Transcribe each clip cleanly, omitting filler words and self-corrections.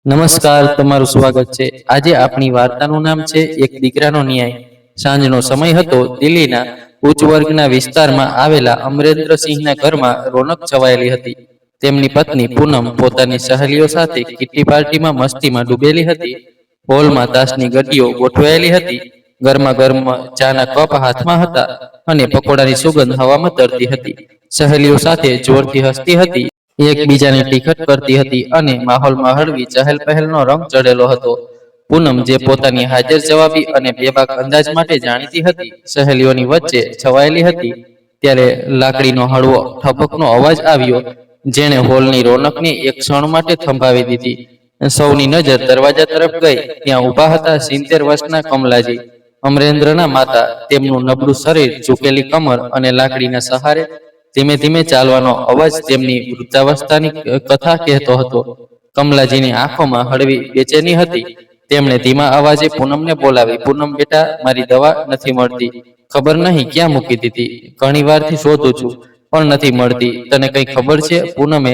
નમસ્કાર, તમારું સ્વાગત છે. આજે આપણી વાર્તાનું નામ છે એક દીકરાનો ન્યાય. સાંજનો સમય હતો. દિલ્હીના ઉચ્ચ વર્ગના વિસ્તારમાં આવેલા અમરેન્દ્રસિંહના ઘરમાં રોનક છવાયેલી હતી. તેમની પત્ની પૂનમ પોતાની સહેલીઓ સાથે કિટ્ટી પાર્ટીમાં મસ્તીમાં ડૂબેલી હતી. હોલમાં તાશની ગड्डीઓ ગોઠવાયેલી હતી. ગરમા ગરમ ચાના કપ હાથમાં હતા અને પકોડાની સુગંધ હવામાં તરતી હતી. સહેલીઓ સાથે જોરથી હસતી હતી, એકબીજાને ટીખત કરતી હતી અને માહોલમાં હળવી ચહેલ પહેલનો રંગ ચડેલો હતો. પૂનમ, જે પોતાની હાજર જવાબી અને બેબાક અંદાજ માટે જાણીતી હતી, સહેલીઓની વચ્ચે છવાયેલી હતી. ત્યારે લાકડીનો હળવો ઠપકનો અવાજ આવ્યો, જેણે હોલની રોનકને એક ક્ષણ માટે થંભાવી દીધી. સૌની નજર દરવાજા તરફ ગઈ. ત્યાં ઊભા હતા 70 વર્ષના કમલાજી, અમરેન્દ્રના માતા. તેમનું નબળું શરીર, ઝૂકેલી કમર અને લાકડીના સહારે ધીમે ધીમે ચાલવાનો અવાજ તેમની વૃદ્ધાવસ્થાની કથા કહેતો હતો. કમલાજીની આંખોમાં હળવી બેચેની હતી. તેમણે ધીમા અવાજે પૂનમને બોલાવી, "પૂનમ બેટા, મારી દવા નથી મળતી. ખબર નહીં ક્યાં મૂકી દીધી. ઘણી વારથી શોધું છું, પણ નથી મળતી. તને કંઈ ખબર છે?" પૂનમે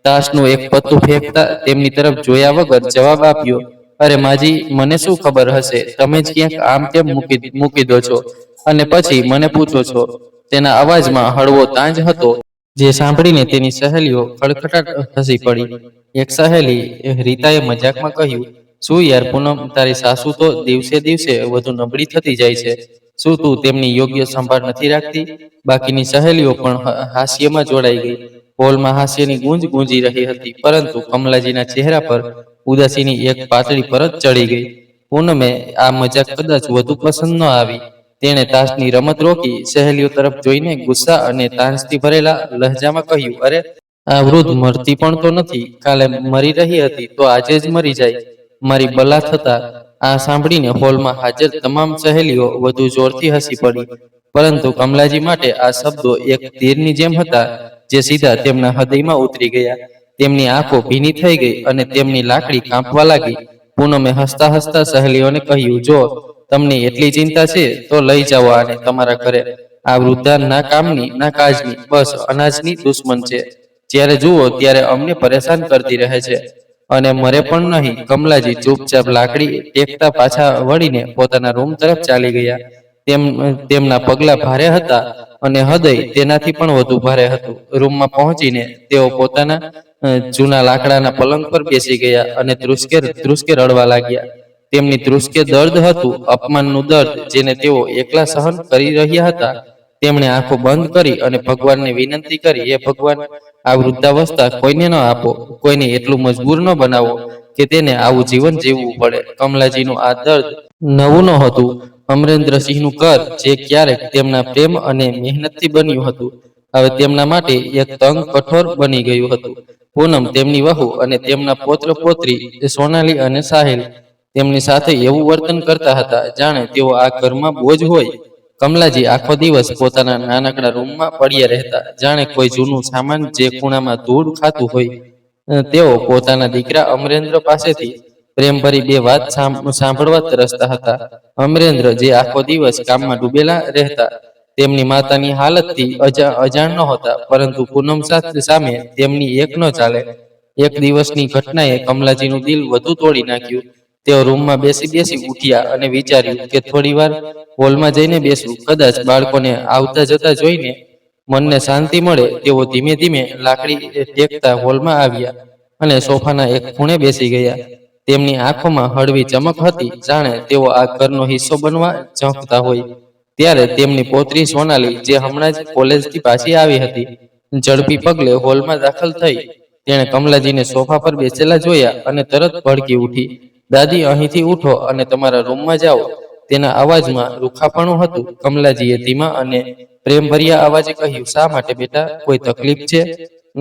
તાશનું એક પત્તું ફેંકતા તેમની તરફ જોયા વગર જવાબ આપ્યો, "અરે માજી, મને શું ખબર હશે? તમે જ ક્યાંક આમ તેમ મૂકી દો છો અને પછી મને પૂછો છો." તેના અવાજમાં હળવો તાંજ હતો, જે સાંભળીને તેની સહેલીઓ ખડખડાટ હસી પડી. એક સહેલી, રીતાએ મજાકમાં કહ્યું, "શું યાર પૂનમ, તારી સાસુ તો દિવસે દિવસે વધુ નબળી થતી જાય છે. શું તું તેમની યોગ્ય સંભાળ નથી રાખતી?" બાકીની સહેલીઓ પણ હાસ્યમાં જોડાઈ ગઈ. હોલમાં હાસ્યની ગૂંજ ગૂંજી રહી હતી, પરંતુ કમલાજીના ચહેરા પર ઉદાસીની એક પાતળી પરત ચડી ગઈ. પૂનમે આ મજાક કદાચ વધુ પસંદ ન આવી. તેણે તાશની રમત રોકી, સહેલીઓ તરફ જોઈને ગુસ્સા અને તાંજથી ભરેલા લહેજામાં કહ્યું, "અરે, આ વૃદ્ધ મરતી પણ તો નથી. કાલે મરી રહી હતી તો આજે જ મરી જાય. મારી બલા થતા." આ સાંભળીને હોલમાં હાજર તમામ સહેલીઓ વધુ જોરથી હસી પડી, પરંતુ કમલાજી માટે આ શબ્દો એક તીરની જેમ હતા, જે સીધા તેમના હૃદયમાં ઉતરી ગયા. તેમની આંખો ભીની થઈ ગઈ અને તેમની લાકડી કાંપવા લાગી. પૂનમે હસતા હસતા સહેલીઓને કહ્યું, "જો તમને એટલી ચિંતા છે તો લઈ જાઓ આને તમારા ઘરે. આ વૃદ્ધા ના કામની ના કાજની, બસ અનાજની દુશ્મન છે. જ્યારે જુઓ ત્યારે અમને પરેશાન કરતી રહે છે, અને મરે પણ નહીં." કમલાજી ચૂપચાપ લાકડી ટેકતા પાછા વળીને પોતાના રૂમ તરફ ચાલી ગયા. તેમના પગલા ભારે હતા અને હૃદય તેનાથી પણ વધુ ભારે હતું. રૂમમાં પહોંચીને તેઓ પોતાના જૂના લાકડાના પલંગ પર બેસી ગયા અને ધ્રુસકે રડવા લાગ્યા. તેમની ધ્રુસકે દર્દ હતું, અપમાનનું દર્દ, જેને તેઓ એકલા સહન કરી રહ્યા હતા. તેમણે આંખો બંધ કરી અને ભગવાનને વિનંતી કરી, "હે ભગવાન, આ વૃદ્ધાવસ્થા કોઈને ન આપો. કોઈને એટલું મજબૂર ન બનાવો કે તેને આવું જીવન જીવવું પડે." કમલાજીનું આ દર્દ નવું નહોતું. અમરેન્દ્રસિંહનું ઘર, જે ક્યારેક તેમના પ્રેમ અને મહેનતથી બન્યું હતું, હવે તેમના માટે એક તંગ કઠોર બની ગયું હતું. પૂનમ, તેમની વહુ, અને તેમના પૌત્ર પૌત્રી સોનાલી અને સાહિલ તેમની સાથે એવું વર્તન કરતા હતા જાણે તેઓ આ ઘરમાં બોજ હોય. કમલાજી આખો દિવસ પોતાના નાનકડા રૂમમાં પડ્યા રહેતા, જાણે કોઈ જૂનું સામાન જે ખૂણામાં ધૂળ ખાતું હોય. તેઓ પોતાના દીકરા અમરેન્દ્ર પાસેથી પ્રેમભરી બે વાત સાંભળવા તરસતા હતા. અમરેન્દ્ર, જે આખો દિવસ કામમાં ડૂબેલા રહેતા, તેમની માતાની હાલતથી અજાણ નહોતા, પરંતુ પૂનમ સામે તેમની એક ન ચાલે. એક દિવસની ઘટનાએ કમલાજીનું દિલ વધુ તોડી નાખ્યું. તેઓ રૂમમાં બેસી બેસી ઉઠ્યા અને વિચાર્યું કે થોડી વાર હોલમાં જઈને બેસવું. કદાચ બાળકોને આવતા જતા જોઈને મનને શાંતિ મળે. તેઓ ધીમે ધીમે લાકડી ટેકતા હોલમાં આવ્યા અને સોફાના એક ખૂણે બેસી ગયા. તેમની આંખોમાં હળવી ચમક હતી, જાણે તેઓ આ ઘરનો હિસ્સો બનવા ઝંખતા હોય. ત્યારે તેમની પૌત્રી સોનાલી, જે હમણાં જ કોલેજથી પાછી આવી હતી, ઝડપી પગલે હોલમાં દાખલ થઈ. તેણે કમલાજીને સોફા પર બેસેલા જોયા અને તરત ભડકી ઉઠી, "દાદી, અહીંથી ઉઠો અને તમારા રૂમમાં જાઓ." તેના અવાજમાં રૂખાપણું હતું. કમલાજીએ ધીમા અને પ્રેમભર્યા અવાજે કહ્યું, "શા માટે બેટા? કોઈ તકલીફ છે?"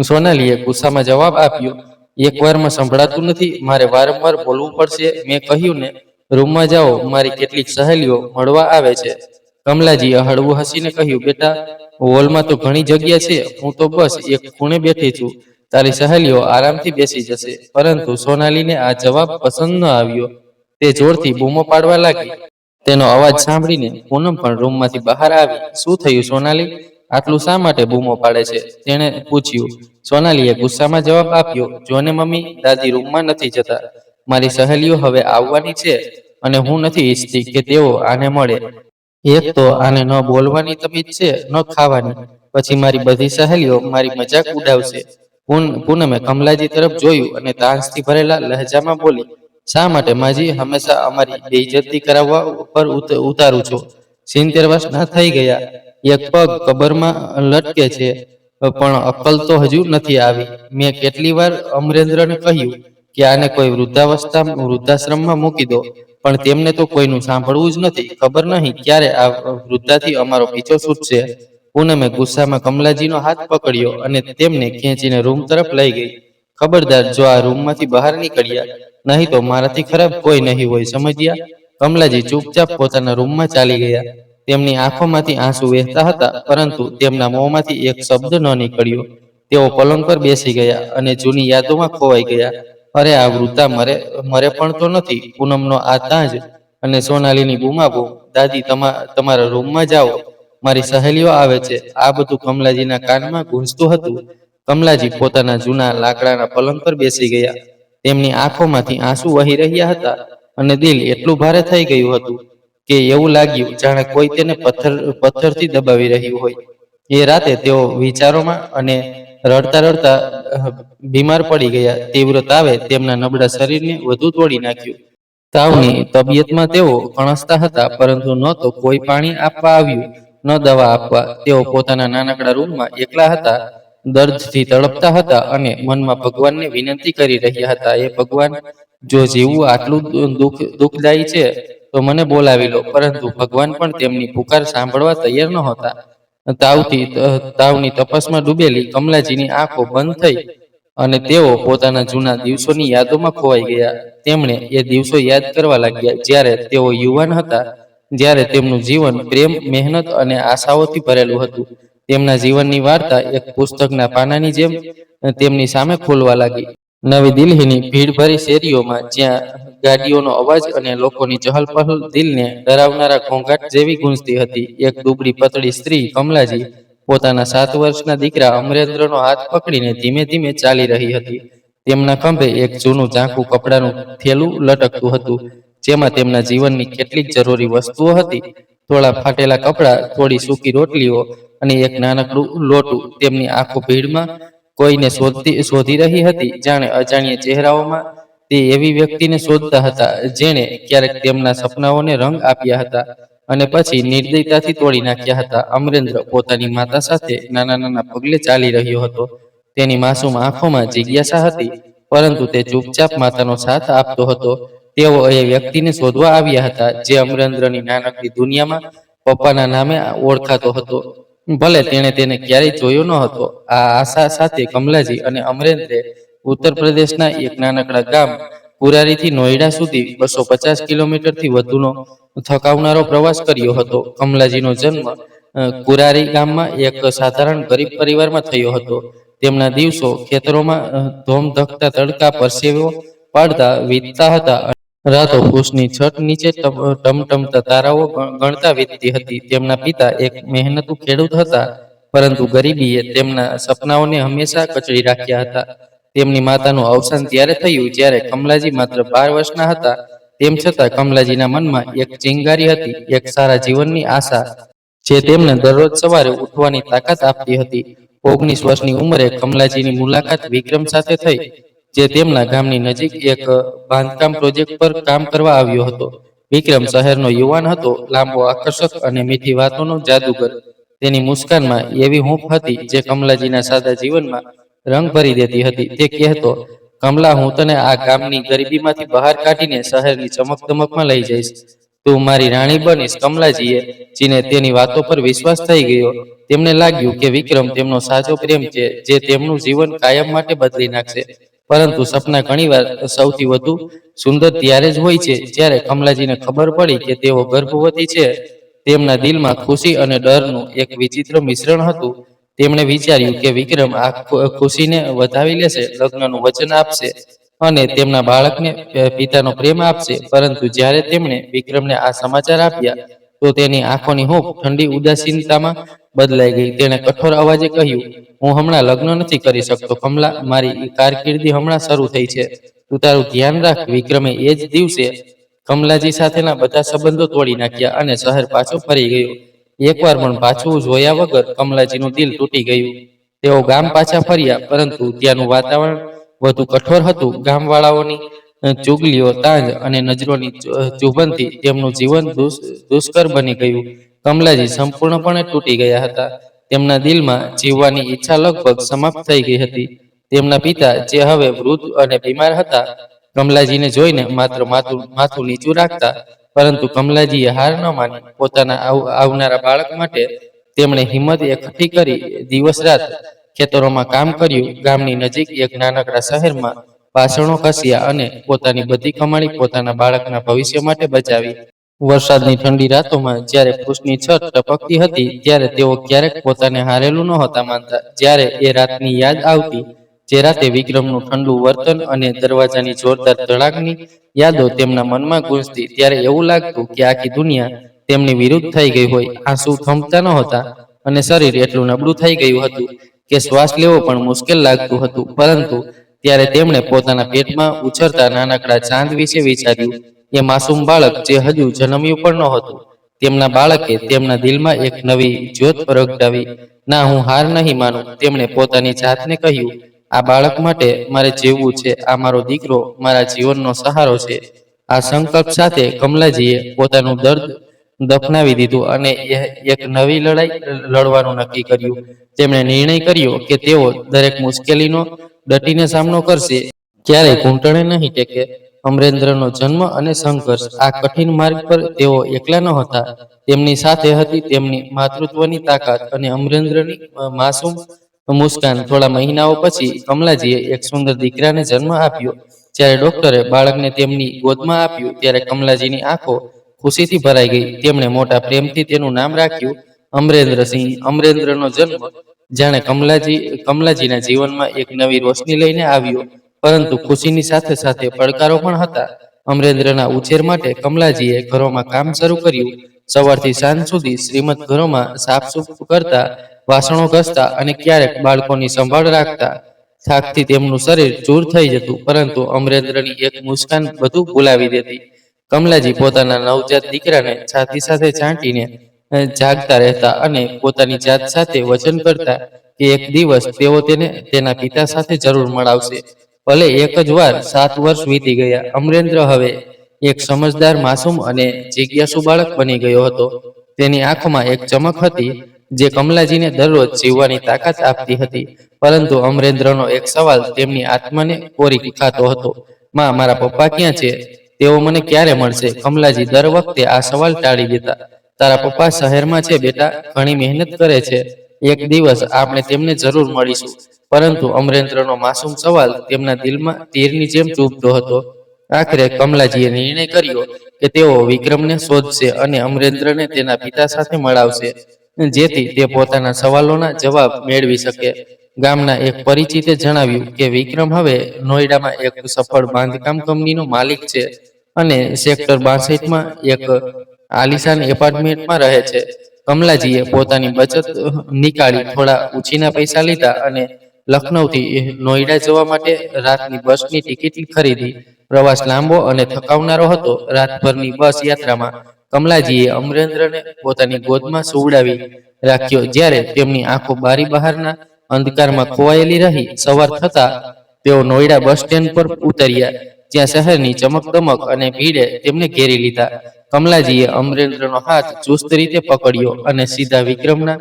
સોનાલીએ ગુસ્સામાં જવાબ આપ્યો, "એકવારમાં સંભળાતું નથી. મારે વારંવાર બોલવું પડશે. મેં કહ્યું ને, રૂમમાં જાઓ. મારી કેટલીક સહેલીઓ મળવા આવે છે." કમલાજીએ હળવું હસીને કહ્યું, "બેટા, હોલમાં તો ઘણી જગ્યા છે. હું તો બસ એક ખૂણે બેઠી છું. તારી સહેલીઓ આરામથી બેસી જશે." પરંતુ સોનાલીને આ જવાબ પસંદ ન આવ્યો. તે જોરથી બૂમો પાડવા લાગી. તેનો અવાજ સાંભળીને પૂનમ પણ રૂમમાંથી બહાર આવી. "શું થયું સોનાલી? આટલું શા માટે બૂમો પાડે છે?" તેણે પૂછ્યું. સોનાલીએ ગુસ્સામાં જવાબ આપ્યો, "જો ને મમ્મી, દાદી રૂમમાં નથી જતા. મારી સહેલીઓ હવે આવવાની છે અને હું નથી ઈચ્છતી કે તેઓ આને મળે. એક તો આને ન બોલવાની તમીજ છે, ન ખાવાની. પછી મારી બધી સહેલીઓ મારી મજાક ઉડાવશે. પૂનમે કમલાજી તરફ જોયું અને તાંસથી ભરેલા લહેજામાં બોલી, શા માટે માજી હંમેશા અમારી બેઇજ્જતી કરાવવા પર ઉતારું છો? 70 વર્ષના થઈ ગયા, એક પગ કબરમાં લટકે છે, પણ અક્કલ તો હજુ નથી આવી. મેં કેટલી વાર અમરેન્દ્રને કહ્યું કે આને કોઈ વૃદ્ધાશ્રમમાં મૂકી દો, પણ તેમને તો કોઈનું સાંભળવું જ નથી. ખબર નહીં ક્યારે આ વૃદ્ધાથી અમારો પીછો છૂટશે. પૂનમે ગુસ્સામાં કમલાજીનો હાથ પકડ્યો અને તેમને ખેંચીને રૂમ તરફ લઈ ગઈ. ખબરદાર, જો આ રૂમમાંથી બહાર નીકળ્યા નહીં તો મારાથી ખરાબ કોઈ નહીં હોય, સમજ્યા? કમલાજી ચૂપચાપ પોતાના રૂમમાં ચાલી ગયા. તેમની આંખોમાંથી આંસુ વહેતા હતા, પરંતુ તેમના મોંમાંથી એક શબ્દ ન નીકળ્યો. તેઓ પલંગ પર બેસી ગયા અને જૂની યાદોમાં ખોવાઈ ગયા. અરે, આ વૃદ્ધા મરે પણ તો નથી. પૂનમનો આ તાંજ અને સોનાલીની બૂમાબૂમ, દાદી તમારા રૂમમાં જાઓ, મારી સહેલીઓ આવે છે. આ બધું કમલાજીના કાનમાં ગૂંજતું હતું. કમલાજી પોતાના જૂના લાકડાના પલંગ પર બેસી ગયા. તેમની આંખોમાંથી આંસુ વહી રહ્યા હતા અને દિલ એટલું ભારે થઈ ગયું હતું કે એવું લાગ્યું જાણે કોઈ તેને પથ્થરથી દબાવી રહ્યું હોય. એ રાતે તેઓ વિચારોમાં અને રડતા રડતા બીમાર પડી ગયા. તીવ્ર તાવે તેમના નબળા શરીરને વધુ તોડી નાખ્યું. તાવની તબિયતમાં તેઓ કણસતા હતા, પરંતુ ન તો કોઈ પાણી આપવા આવ્યું, ન દવા આપવા. તેઓ પોતાના નાનકડા રૂમમાં એકલા હતા, દર્દથી તડપતા હતા અને મનમાં ભગવાનને વિનંતી કરી રહ્યા હતા, એ ભગવાન, જો જીવવું આટલું દુઃખદાયી છે તો મને બોલાવી લો. પરંતુ ભગવાન પણ તેમની પુકાર સાંભળવા તૈયાર નહોતા. તાવની તપસમાં ડૂબેલી કમલાજીની આંખો બંધ થઈ અને તેઓ પોતાના જૂના દિવસોની યાદોમાં ખોવાઈ ગયા. તેમણે એ દિવસો યાદ કરવા લાગ્યા જ્યારે તેઓ યુવાન હતા, જ્યારે તેમનું જીવન પ્રેમ, મહેનત અને આશાઓથી ભરેલું હતું. તેમના જીવનની વાર્તા એક પુસ્તકના પાનાની જેમ તેમની સામે ખોલવા લાગી. નવી દિલ્હીની ભીડભરી શેરીઓમાં, જ્યાં ગાડીઓનો અવાજ અને લોકોની ચહલપહલ દિલને ડરાવનારા ઘોંઘાટ જેવી ગૂંજતી હતી, એક દુબળી પતળી સ્ત્રી કમલાજી પોતાના 7 વર્ષના દીકરા અમરેન્દ્રનો હાથ પકડીને ધીમે ધીમે ચાલી રહી હતી. તેમના ખંભે એક જૂનું ઝાંખું કપડાનું થેલું લટકતું હતું, જેમાં તેમના જીવનની કેટલીક જરૂરી વસ્તુઓ હતી. થોડા ફાટેલા કપડાં, થોડી સૂકી રોટલીઓ અને એક નાનકડું લોટું. તેમની આંખો ભીડમાં કોઈને શોધી રહી હતી, જાણે અજાણ્યા ચહેરાઓમાં તે એવી વ્યક્તિને શોધતા હતા જેણે ક્યારેક તેમના સપનાઓને રંગ આપ્યા હતા અને પછી નિર્દયતાથી તોડી નાખ્યા હતા. અમરેન્દ્ર પોતાની માતા સાથે નાના નાના પગલે ચાલી રહ્યો હતો. તેની માસૂમ આંખોમાં જિજ્ઞાસા હતી, પરંતુ તે ચૂપચાપ માતાનો સાથ આપતો હતો. તેઓ એ વ્યક્તિને શોધવા આવ્યા હતા જે અમરેન્દ્રની નાનકડી દુનિયામાં પપ્પાના નામે ઓળખાતો હતો, ભલે તેણે તેને ક્યારેય જોયો ન હતો. આ આશા સાથે કમલાજી અને અમરેન્દ્રે ઉત્તર પ્રદેશના એક નાનકડા ગામ કુરારીથી નોઈડા સુધી 250 કિલોમીટરથી વધુનો થકાવનારો પ્રવાસ કર્યો હતો. કમલાજીનો જન્મ કુરારી ગામમાં એક સાધારણ ગરીબ પરિવારમાં થયો હતો. તેમના દિવસો ખેતરોમાં ધોમધખતા તડકા પરસેવો પાડતા વીતતા હતા. રાતો ફૂસની છત નીચે ટમટમતા તારાઓ ગણતા વીતતી હતી. તેમના પિતા એક મહેનતુ ખેડૂત હતા, પરંતુ ગરીબીએ તેમના સપનાઓને હંમેશા કચડી રાખ્યા હતા. તેમની માતાનું અવસાન ત્યારે થયું જ્યારે કમલાજી માત્ર 12 વર્ષના હતા. તેમ છતાં કમલાજીના મનમાં એક ચિંગારી હતી, એક સારા જીવનની આશા, જે તેમને દરરોજ સવારે ઉઠવાની તાકાત આપતી હતી. 19 વર્ષની ઉંમરે કમલાજીની મુલાકાત વિક્રમ સાથે થઈ, જે તેમના ગામની નજીક એક બાંધકામ પ્રોજેક્ટ પર કામ કરવા આવ્યો હતો. વિક્રમ શહેરનો યુવાન હતો, લાંબો, આકર્ષક અને મીઠી વાતોનો જાદુગર. તેની મુસ્કાનમાં એવી હૂંફ હતી જે કમલાજીના સાદા જીવનમાં રંગ ભરી દેતી હતી. તે કહેતો, કમલા, હું તને આ ગામની ગરીબીમાંથી બહાર કાઢીને શહેરની ચમકદમકમાં લઈ જઈશ. તું મારી રાણી બનીશ. કમલાજીએ જીને તેની વાતો પર વિશ્વાસ થઈ ગયો. તેમને લાગ્યું કે વિક્રમ તેમનો સાચો પ્રેમ છે, જે તેમનું જીવન કાયમ માટે બદલી નાખશે. પરંતુ સપના ઘણીવાર સૌથી વધુ સુંદર ત્યારે જ હોય છે જ્યારે કમલાજીને ખબર પડી કે તેઓ ગર્ભવતી છે. તેમના દિલમાં ખુશી અને ડરનું એક વિચિત્ર મિશ્રણ હતું. તેમણે વિચાર્યું કે વિક્રમ આ ખુશીને વધાવી લેશે, લગ્નનું વચન આપશે અને તેમના બાળકને પિતાનો પ્રેમ આપશે. પરંતુ જ્યારે તેમણે વિક્રમને આ સમાચાર આપ્યા તો તેની આંખોની હૂંફ ઠંડી ઉદાસીનતામાં બદલાઈ ગઈ. તેણે કઠોર અવાજે કહ્યું, હું હમણાં લગ્ન નથી કરી શકતો કમલા. મારી કારકિર્દી હમણાં શરૂ થઈ છે. તું તારું ધ્યાન રાખ. વિક્રમે એ જ દિવસે કમલાજી સાથેના બધા સંબંધો તોડી નાખ્યા અને શહેર પાછું ફરી ગયું. એકવાર પણ પાછું જોયા વગર કમલાજીનું દિલ તૂટી ગયું. તેઓ ગામ પાછા ફર્યા, પરંતુ ત્યાંનું વાતાવરણ વધુ કઠોર હતું. ગામવાળાઓની ચુગલીઓ, તાંજ અને નજરોની ચુંબનથી તેમનું જીવન દુષ્કર બની ગયું. કમલાજી સંપૂર્ણપણે તૂટી ગયા હતા. તેમના દિલમાં જીવવાની ઈચ્છા લગભગ સમાપ્ત થઈ ગઈ હતી. તેમના પિતા, જે હવે વૃદ્ધ અને બીમાર હતા, કમલાજીને જોઈને માત્ર માથું નીચું રાખતા. પરંતુ કમલાજીએ હાર ન માની. પોતાના આવનારા બાળક માટે તેમણે હિંમત એકઠી કરી દિવસ રાત ખેતરોમાં કામ કર્યું. ગામની નજીક એક નાનકડા શહેરમાં વાસણો ઘસ્યા અને પોતાની બધી કમાણી પોતાના બાળકના ભવિષ્ય માટે બચાવી. વરસાદની ઠંડી રાતોમાં જ્યારે ફૂસની છત ટપકતી હતી, ત્યારે તેઓ ક્યારેક પોતાને હારેલું નહોતા માનતા. જ્યારે એ રાતની યાદ આવતી, જે રાતે વિક્રમનું ઠંડુ વર્તન અને દરવાજાની જોરદાર ધડાકની યાદો તેમના મનમાં ગૂંજતી, ત્યારે એવું લાગતું કે આખી દુનિયા તેમની વિરુદ્ધ થઈ ગઈ હોય. આંસુ થંભતા નહોતા અને શરીર એટલું નબળું થઈ ગયું હતું કે શ્વાસ લેવો પણ મુશ્કેલ લાગતું હતું. પરંતુ ત્યારે તેમણે પોતાના પેટમાં ઉછરતા નાનકડા ચાંદ વિશે વિચાર્યું. એ માસૂમ બાળક જે હજુ જન્મ્યું પણ નહોતું. તેમના બાળકે તેમના દિલમાં એક નવી જ્યોત પ્રગટાવી. ના, હું હાર નહીં માનું, તેમણે પોતાની જાતને કહ્યું. આ બાળક માટે મારે જીવવું છે. આ મારો દીકરો મારા જીવનનો સહારો છે. આ સંકલ્પ સાથે કમલાજીએ પોતાનું દર્દ દફનાવી દીધું અને એક નવી લડાઈ લડવાનું નક્કી કર્યું. તેમણે નિર્ણય કર્યો કે તેઓ દરેક મુશ્કેલીનો ડટીને સામનો કરશે, ક્યારેય ઘૂંટણે નહીં ટેકે. અમરેન્દ્રનો જન્મ અને સંઘર્ષ. આ કઠિન માર્ગ પર તેઓ એકલા નહોતા. તેમની સાથે હતી તેમની માતૃત્વની તાકાત અને અમરેન્દ્રની માસૂમ મુસ્કાન. થોડા મહિનાઓ પછી કમલાજીએ એક સુંદર દીકરાને જન્મ આપ્યો. જ્યારે ડોક્ટરે બાળકને તેમની ગોદમાં આપ્યું, ત્યારે કમલાજીની આંખો ખુશીથી ભરાઈ ગઈ. તેમણે મોટા પ્રેમથી તેનું નામ રાખ્યું અમરેન્દ્રસિંહ. અમરેન્દ્રનો જન્મ જાણે કમલાજીના જીવનમાં એક નવી રોશની લઈને આવ્યો. પરંતુ ખુશીની સાથે સાથે પડકારો પણ હતા. અમરેન્દ્રના ઉછેર માટે કમલાજીએ ઘરોમાં કામ શરૂ કર્યું. સવારથી સાંજ સુધી શ્રીમંત ઘરોમાં સાફસૂફ કરતા, વાસણો ઘસતા અને ક્યારેક બાળકોની સંભાળ રાખતા. થાકથી તેમનું શરીર ચૂર થઈ જતું, પરંતુ અમરેન્દ્રની એક મુસ્કાન બધું ભૂલાવી દેતી. કમલાજી પોતાના નવજાત દીકરાને છાતી સાથે ચાંટીને જાગતા રહેતા અને પોતાની જાત સાથે વચન કરતા કે એક દિવસ તેઓ તેને તેના પિતા સાથે જરૂર મળાવશે. ભલે એક જ વાર. 7 વર્ષ વીતી ગયા. અમરેન્દ્ર હવે એક સમજદાર, માસૂમ અને જિજ્ઞાસુ બાળક બની ગયો હતો. તેની આંખોમાં એક ચમક હતી જે કમલાજીને દરરોજ જીવવાની તાકાત આપતી હતી. પરંતુ અમરેન્દ્રનો એક સવાલ તેમની આત્માને કોરી ખાતો હતો. માં, મારા પપ્પા ક્યાં છે? તેઓ મને ક્યારે મળશે? કમલાજી દર વખતે આ સવાલ ટાળી દેતા. તારા પપ્પા શહેરમાં છે બેટા, ઘણી મહેનત કરે છે. એક દિવસ આપણે તેમને જરૂર મળીશું. પરંતુ અમરેન્દ્રનો માસૂમ સવાલ તેમના દિલમાં તીરની જેમ ચૂભતો હતો. આખરે કમલાજીએ નિર્ણય કર્યો કે તેઓ વિક્રમને શોધશે અને અમરેન્દ્રને તેના પિતા સાથે મળાવશે, જેથી તે પોતાના સવાલોના જવાબ મેળવી શકે. ગામના એક પરિચિતે જણાવ્યું કે વિક્રમ હવે નોઈડામાં એક સફળ બાંધકામ કંપનીનો માલિક છે અને સેક્ટર 62માં એક આલિશાન એપાર્ટમેન્ટમાં રહે છે. કમલાજીએ પોતાની બચત નીકાળી થોડા ઉછીના પૈસા લીધા અને લખનૌથી નોઈડા જવા માટે રાતની બસની ટિકિટ ખરીદી. પ્રવાસ લાંબો અને થકાવનારો હતો. રાતભરની બસ યાત્રામાં કમલાજીએ અમરેન્દ્રને પોતાની ગોદમાં સુવડાવી રાખ્યો. જ્યારે તેમની આંખો બારી બહારના અંધકારમાં ખોવાયેલી રહી. સવાર થતા તેઓ નોઈડા બસ સ્ટેન્ડ પર ઉતર્યા, જ્યાં શહેરની ચમકદમક અને ભીડે તેમને ઘેરી લીધા. કમલાજીએ અમરેન્દ્રનો હાથ ચુસ્ત રીતે પકડ્યો અને સીધા વિક્રમના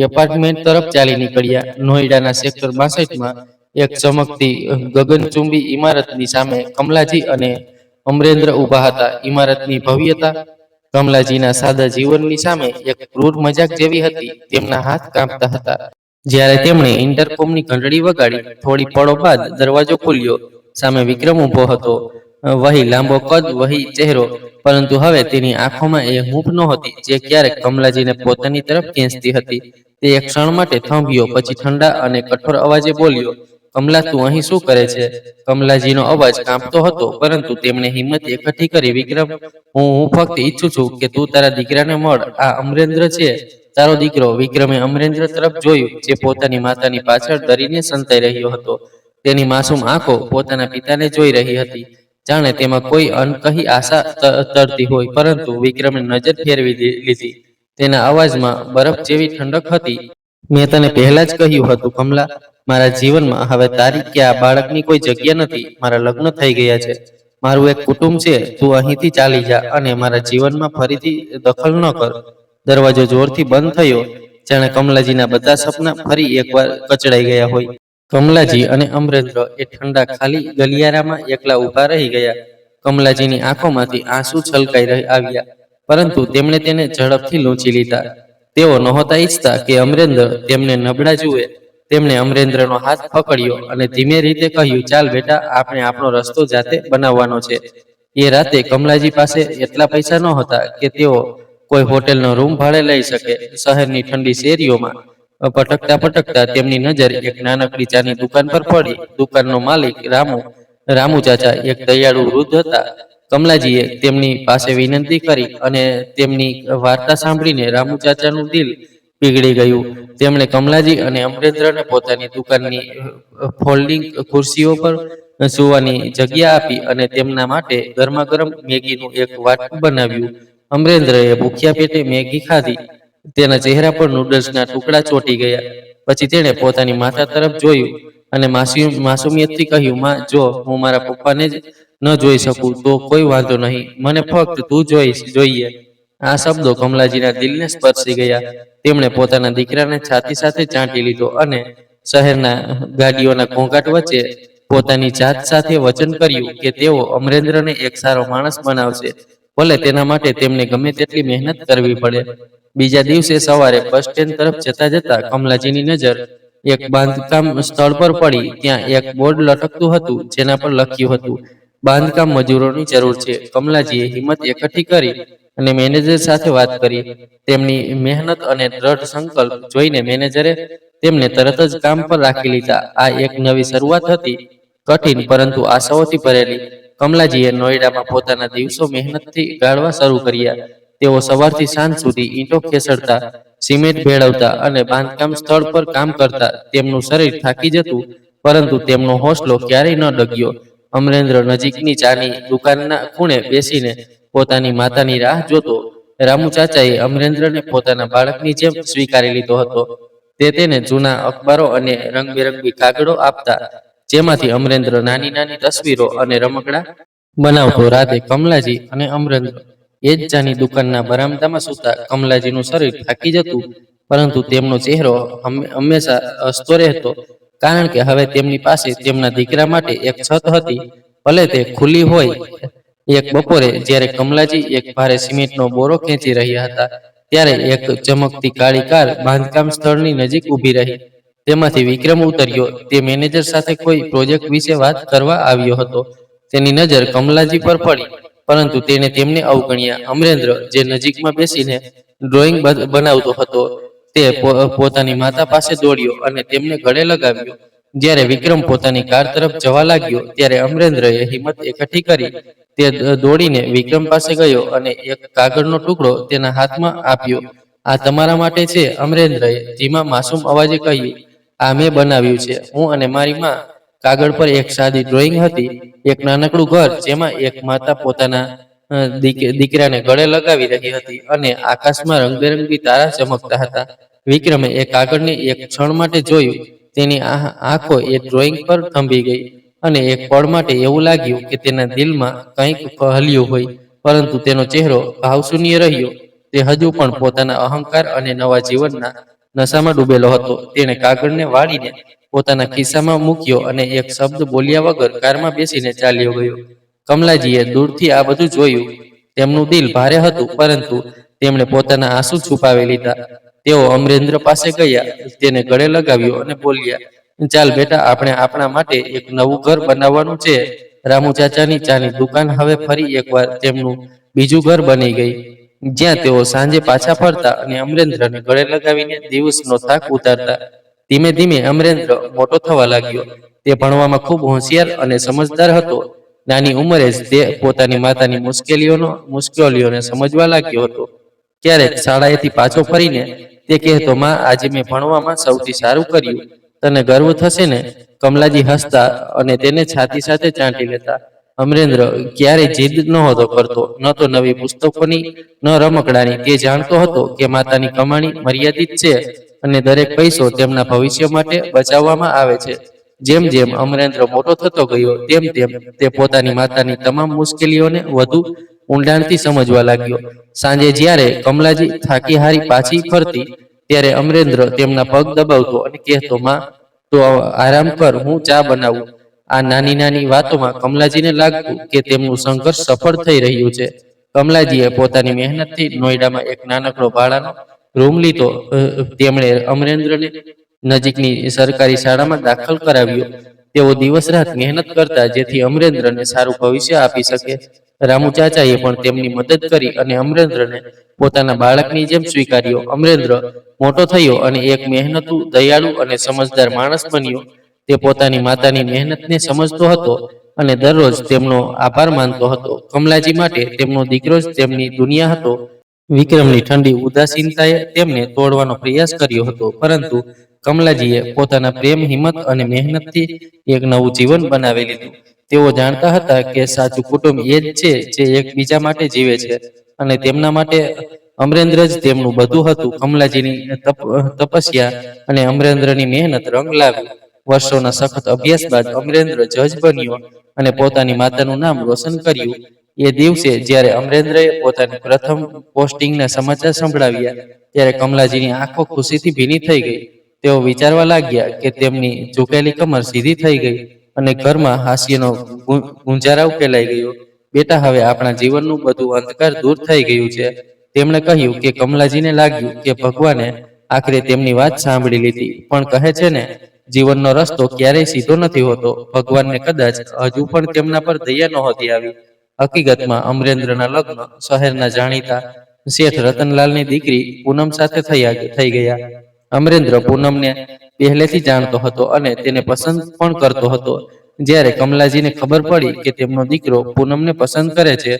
એપાર્ટમેન્ટ તરફ ચાલી નીકળ્યા. નોઈડાના સેક્ટર 62માં એક ચમકતી ગગનચુંબી ઇમારતની સામે કમલાજી અને અમરેન્દ્ર ઊભા હતા. ઇમારતની ભવ્યતા કમલાજીના સાદા જીવનની સામે એક ક્રૂર મજાક જેવી હતી. તેમના હાથ કાંપતા હતા જ્યારે તેમણે ઇન્ટરકોમની ઘંટડી વગાડી. થોડી પળો બાદ દરવાજો ખુલ્યો. સામે વિક્રમ ઊભો હતો. વહી લાંબો કદ, વહી ચહેરો, પરંતુ હવે તેની આંખોમાં એ હૂંફ નહોતી જે ક્યારેક કમલાજીને પોતાની તરફ ખેંચતી હતી. તે એક ક્ષણ માટે થંભ્યો, પછી ઠંડા અને કઠોર અવાજે બોલ્યો, કમલા, તું અહીં શું કરે છે? કમલાજીનો અવાજ કાંપતો હતો, પરંતુ તેમણે હિંમત એકઠી કરી. વિક્રમ, હું ફક્ત ઈચ્છું છું કે તું તારા દીકરાને મળ. આ અમરેન્દ્ર છે, તારો દીકરો. વિક્રમે અમરેન્દ્ર તરફ જોયું, જે પોતાની માતાની પાછળ ડરીને સંતાઈ રહ્યો હતો. તેની માસૂમ આંખો પોતાના પિતાને જોઈ રહી હતી, જાણે તેમાં કોઈ અનકહી આશા તરતી હોય. પરંતુ વિક્રમે નજર ફેરવી લીધી. તેના અવાજમાં બરફ જેવી ઠંડક હતી. મેં તને પહેલા જ કહ્યું હતું કમલા, મારા જીવનમાં હવે તારી કે આ બાળકની કોઈ જગ્યા નથી. મારા લગ્ન થઈ ગયા છે, મારું એક કુટુંબ છે. તું અહીંથી ચાલી જા અને મારા જીવનમાં ફરીથી દખલ ન કર. દરવાજો જોરથી બંધ થયો, જાણે કમલાજીના બધા સપના ફરી એકવાર કચડાઈ ગયા હોય. કમલાજી અને અમરેન્દ્ર એ ઠંડા ખાલી ગલિયારામાં એકલા ઊભા રહી ગયા. કમલાજીની આંખોમાંથી આંસુ છલકાઈ આવ્યા, પરંતુ તેમણે તેને ઝડપથી લૂંછી લીધા. તેઓ નહોતા ઈચ્છતા કે અમરેન્દ્ર તેમને નબળા જુએ. તેમણે અમરેન્દ્રનો હાથ પકડ્યો અને ધીમે રીતે કહ્યું, ચાલ બેટા, આપણે આપણો રસ્તો જાતે બનાવવાનો છે. એ રાતે કમલાજી પાસે એટલા પૈસા નહોતા કે તેઓ કોઈ હોટેલનો રૂમ ભાડે લઈ શકે. શહેરની ઠંડી શેરીઓમાં પટકતા પટકતા તેમની નજર એક નાનકડી ચાની દુકાન પર પડી. દુકાનનો માલિક રામુ ચાચા એક દયાળુ વૃદ્ધ હતા. કમલાજીએ તેમની પાસે વિનંતી કરી અને તેમની વાર્તા સાંભળીને રામુ ચાચાનું દિલ પીગળી ગયું. તેમણે કમલાજી અને અમરેન્દ્રને પોતાની દુકાનની ફોલ્ડિંગ ખુરશીઓ પર સૂવાની જગ્યા આપી અને તેમના માટે ગરમા ગરમ મેગીનું એક વાટકું બનાવ્યું. અમરેન્દ્રએ ભૂખ્યા પેટે મેગી ખાધી. તેના ચહેરા પર નૂડલ્સના ટુકડા ચોંટી ગયા. પછી તેણે પોતાની માતા તરફ જોયું અને માસુમિયતથી કહ્યું, માં, જો હું મારા પપ્પાને જ ન જોઈ શકું તો કોઈ વાંધો નહીં, મને ફક્ત તું જોઈએ. આ શબ્દો કમલાજીના દિલને સ્પર્શી ગયા. તેમણે પોતાના દીકરાને છાતી સાથે ચાંટી લીધો અને શહેરના ગાડીઓના ઘોંઘાટ વચ્ચે પોતાની જાત સાથે વચન કર્યું કે તેઓ અમરેન્દ્રને એક સારો માણસ બનાવશે, ભલે તેના માટે તેમને ગમે તેટલી મહેનત કરવી પડે. બીજા દિવસે સવારે બસ સ્ટેન્ડ તરફ જતા જતા કમલાજીની નજર એક બાંધકામ સ્થળ પર પડી. ત્યાં એક બોર્ડ લટકતું હતું, જેના પર લખ્યું હતું, બાંધકામ મજૂરોની જરૂર છે. કમલાજીએ હિંમત એકઠી કરી અને મેનેજર સાથે વાત કરી. તેમની મહેનત અને દ્રઢ સંકલ્પ જોઈને મેનેજરે તેમને તરત જ કામ પર રાખી લીધા. આ એક નવી શરૂઆત હતી, કઠિન પરંતુ આશાઓથી ભરેલી. કમલાજીએ નોઈડામાં પોતાના દિવસો મહેનતથી ગાળવા શરૂ કર્યા. તેઓ સવારથી સાંજ સુધી ઈંટો ખેસડતા, સિમેન્ટ ભેળવતા અને બાંધકામ સ્થળ પર કામ કરતા. તેમનું શરીર થાકી જતું, પરંતુ તેમનો હોંસલો ક્યારેય ન ડગ્યો. અમરેન્દ્ર નજીકની ચાની દુકાનના ખૂણે બેસીને પોતાની માતાની રાહ જોતો. રામુ ચાચાએ અમરેન્દ્રને પોતાના બાળકની જેમ સ્વીકારી લીધો હતો. તે તેને જૂના અખબારો અને રંગબેરંગી કાગળો આપતા, જેમાંથી અમરેન્દ્ર નાની નાની તસવીરો અને રમકડા બનાવતો. રાતે કમલાજી અને અમરેન્દ્ર એ જ ચાની દુકાનના બરામદામાં સૂતા. કમલાજીનું શરીર થાકી જતું, પરંતુ તેમનો ચહેરો હંમેશા હસતો રહેતો, કારણ કે હવે તેમની પાસે તેમના દીકરા માટે એક છત હતી, ભલે તે ખુલ્લી હોય. એક બપોરે જ્યારે કમલાજી એક ભારે સિમેન્ટનો બોરો ખેંચી રહ્યા હતા, ત્યારે એક ચમકતી કાળી કાર બાંધકામ સ્થળની નજીક ઊભી રહી. તેમાંથી વિક્રમ ઉતર્યો. તે મેનેજર સાથે કોઈ પ્રોજેક્ટ વિશે વાત કરવા આવ્યો હતો. તેની નજર કમલાજી પર પડી, પરંતુ તેણે તેમને અવગણ્યા. અમરેન્દ્ર, જે નજીકમાં બેસીને ડ્રોઈંગ બનાવતો હતો, તે પોતાની માતા પાસે દોડ્યો અને તેમને ગળે લગાવ્યો. જ્યારે વિક્રમ પોતાની કાર તરફ જવા લાગ્યો, ત્યારે અમરેન્દ્રએ હિંમત એકઠી કરી. તે દોડીને વિક્રમ પાસે ગયો અને એક કાગળનો ટુકડો તેના હાથમાં આપ્યો. આ તમારા માટે છે, અમરેન્દ્રએ ધીમા માસૂમ અવાજે કહ્યું. આ મેં બનાવ્યું છે, હું અને મારી માં. કાગળ પર એક સાદી ડ્રોઈંગ હતી, એક નાનકડું ઘર જેમાં એક માતા પોતાના દીકરાને ગળે લગાવી રહી હતી અને આકાશમાં રંગબેરંગી તારા ચમકતા હતા. વિક્રમે એ કાગળને એક ક્ષણ માટે જોયું. તેની આંખો એ ડ્રોઈંગ પર થંભી ગઈ અને એક પળ માટે એવું લાગ્યું કે તેના દિલમાં કંઈક હલ્યું હોય, પરંતુ તેનો ચહેરો ભાવશૂન્ય રહ્યો. તે હજુ પણ પોતાના અહંકાર અને નવા જીવનના નશામાં ડૂબેલો હતો. તેણે કાગળને વાળીને પોતાના ખિસ્સામાં મૂક્યો અને એક શબ્દ બોલ્યા વગર કારમાં બેસીને ચાલ્યો ગયો. કમલાજીએ દૂરથી આ બધું જોયું. તેમનું દિલ ભારે હતું, પરંતુ તેમણે પોતાના આંસુ છુપાવી લીધા. તેઓ અમરેન્દ્ર પાસે ગયા, તેને ગળે લગાવ્યો અને બોલ્યા, ચાલ બેટા, આપણે આપણા માટે એક નવું ઘર બનાવવાનું છે. રામુ ચાચાની ચાની દુકાન હવે ફરી એકવાર તેમનું બીજું ઘર બની ગઈ, જ્યાં તેઓ સાંજે પાછા ફરતા અને અમરેન્દ્રને ગળે લગાવીને દિવસનો થાક ઉતારતા. ધીમે ધીમે અમરેન્દ્ર મોટો થવા લાગ્યો. તે ભણવામાં ખૂબ હોશિયાર અને સમજદાર હતો. નાની ઉંમરે જ તે પોતાની માતાની મુશ્કેલીઓને સમજવા લાગ્યો હતો. ક્યારેક શાળાએથી પાછો ફરીને તે કહેતો, માં, આજે મેં ભણવામાં સૌથી સારું કર્યું. તને ગર્વ થશે ને? કમલાજી હસતા અને તેને છાતી સાથે ચાંટી લેતા. અમરેન્દ્ર ક્યારેય જીદ નહોતો કરતો, ન તો નવી પુસ્તકોની, ન રમકડાની. તે જાણતો હતો કે માતાની કમાણી મર્યાદિત છે અને દરેક પૈસો તેમના ભવિષ્ય માટે બચાવવામાં આવે છે. જેમ જેમ અમરેન્દ્ર મોટો થતો ગયો તેમ તેમ તે પોતાની માતાની તમામ મુશ્કેલીઓને વધુ ઊંડાણથી સમજવા લાગ્યો. સાંજે જ્યારે કમલાજી થાકી હારી પાછી ફરતી, ત્યારે અમરેન્દ્ર તેમના પગ દબાવતો અને કહેતો, માં, તો આરામ કર, હું ચા બનાવું. આ નાની નાની વાતોમાં કમલાજીને લાગતું કે તેમનું સંઘર્ષ સફળ થઈ રહ્યું છે. કમલાજીએ પોતાની મહેનતથી નોઈડામાં એક નાનકડો ભાડાનો રૂમ લીધો. તેમણે અમરેન્દ્રને નજીકની સરકારી શાળામાં દાખલ કરાવ્યો. તેઓ દિવસ રાત મહેનત કરતા જેથી અમરેન્દ્રને સારું ભવિષ્ય આપી શકે. રામુ ચાચાએ પણ તેમની મદદ કરી અને અમરેન્દ્રને પોતાના બાળકની જેમ સ્વીકાર્યો. અમરેન્દ્ર મોટો થયો અને એક મહેનતુ, દયાળુ અને સમજદાર માણસ બન્યો. તે પોતાની માતાની મહેનતને સમજતો હતો અને દરરોજ તેમનો આભાર માનતો હતો. કમલાજી માટે તેમનો દીકરો જ તેમની દુનિયા હતો. વિક્રમની ઠંડી ઉદાસીનતાએ તેમને તોડવાનો પ્રયાસ કર્યો હતો, પરંતુ કમલાજીએ પોતાના પ્રેમ, હિંમત અને મહેનતથી એક નવું જીવન બનાવી લીધું. તેઓ જાણતા હતા કે સાચું કુટુંબ એ જ છે જે એકબીજા માટે જીવે છે, અને તેમના માટે અમરેન્દ્ર જ તેમનું બધું હતું. કમલાજીની તપસ્યા અને અમરેન્દ્રની મહેનત રંગ લાવી. વર્ષોના સખત અભ્યાસ બાદ અમરેન્દ્ર જજ બન્યો અને પોતાની માતાનું નામ રોશન કર્યું. એ દિવસે જ્યારે અમરેન્દ્રએ પોતાની પ્રથમ પોસ્ટિંગના સમાચાર સંભળાવ્યા, ત્યારે કમલાજીની આંખો ખુશીથી ભીની થઈ ગઈ. તેઓ વિચારવા લાગ્યા કે તેમની ઝૂકેલી કમર સીધી થઈ ગઈ અને ઘરમાં હાસ્યનો ગુંજારાવ ફેલાઈ ગયો. બેટા, હવે આપણા જીવનનું બધું અંધકાર દૂર થઈ ગયું છે. તેમણે કહ્યું કે કમલાજીને લાગ્યું કે ભગવાને આખરે તેમની વાત સાંભળી લીધી. પણ કહે છે ને, જીવનનો રસ્તો ક્યારેય સીધો નથી હોતો. ભગવાનને કદાચ હજુ પણ તેમના પર દયા નહોતી આવી. હકીકતમાં અમરેન્દ્રના લગ્ન શહેરના જાણીતા શેઠ રતનલાલની દીકરી પૂનમ સાથે થઈ ગયા. અમરેન્દ્ર પૂનમને પહેલેથી જાણતો હતો અને તેને પસંદ પણ કરતો હતો. જ્યારે કમલાજીને ખબર પડી કે તેમનો દીકરો પૂનમને પસંદ કરે છે,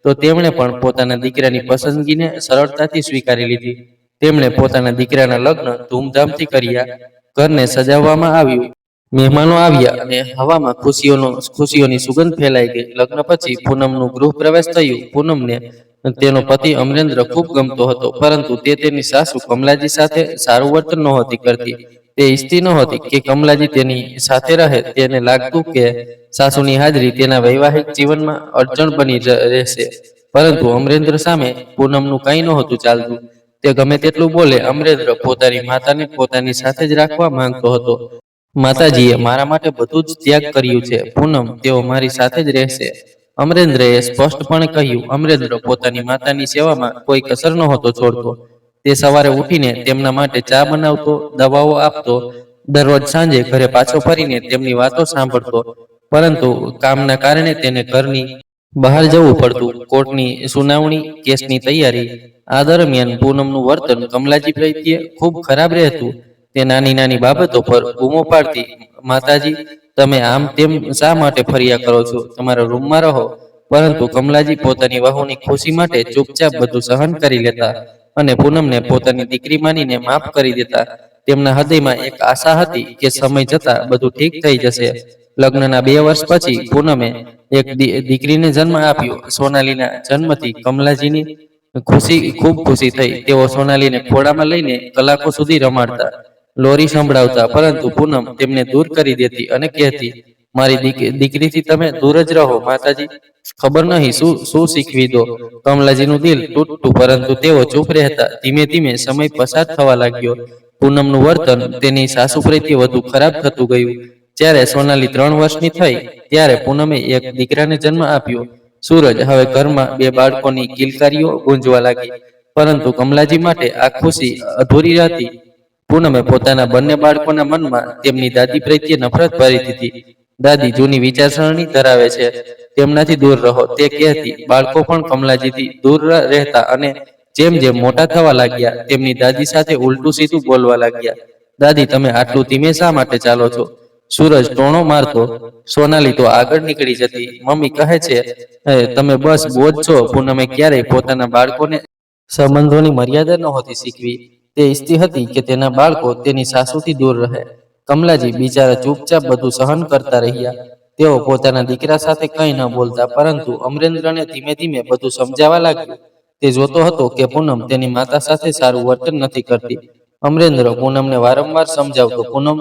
તો તેમણે પણ પોતાના દીકરાની પસંદગીને સરળતાથી સ્વીકારી લીધી. તેમણે પોતાના દીકરાના લગ્ન ધૂમધામથી કર્યા. ઘરને સજાવવામાં આવ્યું, મહેમાનો આવ્યા અને હવામાં ખુશીઓની સુગંધ ફેલાઈ ગઈ. લગ્ન પછી પૂનમનું ગૃહ પ્રવેશ થયું. પૂનમને તેનો પતિ અમરેન્દ્ર ખૂબ ગમતો હતો, પરંતુ તે તેની સાસુ કમલાજી સાથે સારું વર્તન નહોતી કરતી. તે ઈચ્છતી નહોતી કે કમલાજી તેની સાથે રહે. તેને લાગતું કે સાસુની હાજરી તેના વૈવાહિક જીવનમાં અડચણ બની રહેશે. પરંતુ અમરેન્દ્ર સામે પૂનમનું કંઈ નહોતું ચાલતું. તે ગમે તેટલું બોલે, અમરેન્દ્ર પોતાની માતાને પોતાની સાથે જ રાખવા માંગતો હતો. માતાજીએ મારા માટે બધું જ ત્યાગ કર્યું છે, પૂનમ, તેઓ મારી સાથે જ રહેશે, અમરેન્દ્રએ સ્પષ્ટપણે કહ્યું. અમરેન્દ્ર પોતાની માતાની સેવામાં કોઈ કસર નહોતો છોડતો. તે સવારે ઉઠીને તેમના માટે ચા બનાવતો, દવાઓ આપતો, દરરોજ સાંજે ઘરે પાછો ફરીને તેમની વાતો સાંભળતો. પરંતુ કામના કારણે તેને ઘરની બહાર જવું પડતું. કોર્ટની સુનાવણી, કેસની તૈયારી. આ દરમિયાન પૂનમનું વર્તન કમલાજી પ્રત્યે ખૂબ ખરાબ રહેતું. તે નાની નાની બાબતો પર બૂમો પાડતી. માતાજી, તમે આમ તેમ શા માટે ફર્યા કરો છો? તમારા રૂમમાં રહો. પરંતુ કમલાજી પોતાની વહુની ખુશી માટે ચૂપચાપ બધું સહન કરી લેતા અને પૂનમને પોતાની દીકરી માનીને માફ કરી દેતા. તેમના હૃદયમાં એક આશા હતી કે સમય જતાં બધું ઠીક થઈ જશે. લગ્નના 2 વર્ષ પછી પૂનમે એક દીકરીને જન્મ આપ્યો. સોનાલીના જન્મથી કમલાજીની ખૂબ ખુશી થઈ. તેઓ સોનાલીને ખોળામાં લઈને કલાકો સુધી રમાડતા, લોરી સંભળાવતા, પરંતુ પૂનમ તેમને દૂર કરી દેતી અને કહેતી, મારી દીકરીથી તમે દૂર જ રહો. માતાજી, ખબર નહીં શું શીખવી દો. કમલાજીનું દિલ તૂટતું, પરંતુ તેઓ ચૂપ રહેતા. ધીમે ધીમે સમય પસાર થવા લાગ્યો. પૂનમનું વર્તન તેની સાસુ પ્રત્યે વધુ ખરાબ થતું ગયું. જ્યારે સોનાલી 3 વર્ષની થઈ, ત્યારે પૂનમે એક દીકરાને જન્મ આપ્યો, સૂરજ. હવે ઘરમાં 2 બાળકોની કિલકારીઓ ગુંજવા લાગી, પરંતુ કમલાજી માટે આ ખુશી અધૂરી હતી. પૂનમે પોતાના બંને બાળકોના મનમાં તેમની દાદી પ્રત્યે નફરત ભરી દીધી. દાદી જૂની વિચારસરણી ધરાવે છે, તેમનાથી દૂર રહો, તે કહેતી. બાળકો પણ કમલાજીથી દૂર રહેતા અને જેમ જેમ મોટા થવા લાગ્યા, તેમની દાદી સાથે ઉલટું સીધું બોલવા લાગ્યા. દાદી, તમે આટલું ધીમે શા માટે ચાલો છો? સૂરજ ટોણો મારતો. સોનાલી તો આગળ નીકળી જતી. મમ્મી કહે છે તમે બસ બોજ છો. પૂનમે ક્યારેય પોતાના બાળકોને સંબંધોની મર્યાદા નહોતી શીખવી. તે ઈચ્છતી હતી કે તેના બાળકો તેની સાસુથી દૂર રહે. કમલાજી બિચારા ચૂપચાપ બધું સહન કરતા રહ્યા. તેઓ પોતાના દીકરા સાથે કંઈ ન બોલતા, પરંતુ અમરેન્દ્રને ધીમે ધીમે બધું સમજાવવા લાગ્યું. તે જોતો હતો કે પૂનમ તેની માતા સાથે સારું વર્તન નથી કરતી. અમરેન્દ્ર પૂનમને વારંવાર સમજાવતો, પૂનમ,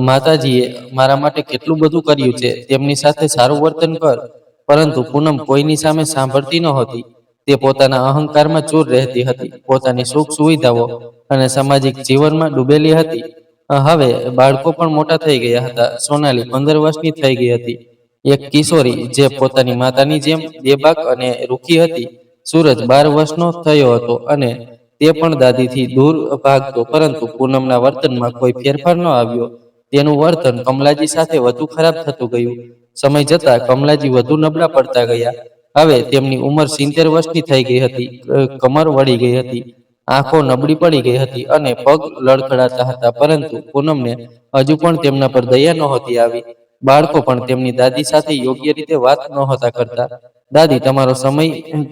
માતાજીએ મારા માટે કેટલું બધું કર્યું છે, તેમની સાથે સારું વર્તન કર. પરંતુ પૂનમ કોઈની સામે સાંભળતી નહોતી. તે પોતાના અહંકારમાં ચૂર રહેતી હતી, પોતાની સુખ સુવિધાઓ અને સામાજિક જીવનમાં ડૂબેલી હતી. હવે બાળકો પણ મોટા થઈ ગયા હતા. સોનાલી 15 વર્ષની થઈ ગઈ હતી, એક કિશોરી જે પોતાની માતાની જેમ બેબાક અને રૂખી હતી. સૂરજ 12 વર્ષનો થયો હતો અને તે પણ દાદીથી દૂર ભાગતો, પરંતુ પૂનમના વર્તનમાં કોઈ ફેરફાર ન આવ્યો. તેનું વર્તન કમલાજી સાથે વધુ ખરાબ થતું ગયું. સમય જતાં કમલાજી વધુ નબળા પડતા ગયા. હવે તેમની ઉંમર 70 વર્ષની થઈ ગઈ હતી. કમર વળી ગઈ હતી, આંખો નબળી પડી ગઈ હતી અને પગ લડખડાતા હતા. પરંતુ પૂનમને હજુ પણ તેમના પર દયા નહોતી આવી. બાળકો પણ તેમની દાદી સાથે યોગ્ય રીતે વાત નહોતા કરતા. દાદી, તમારો સમય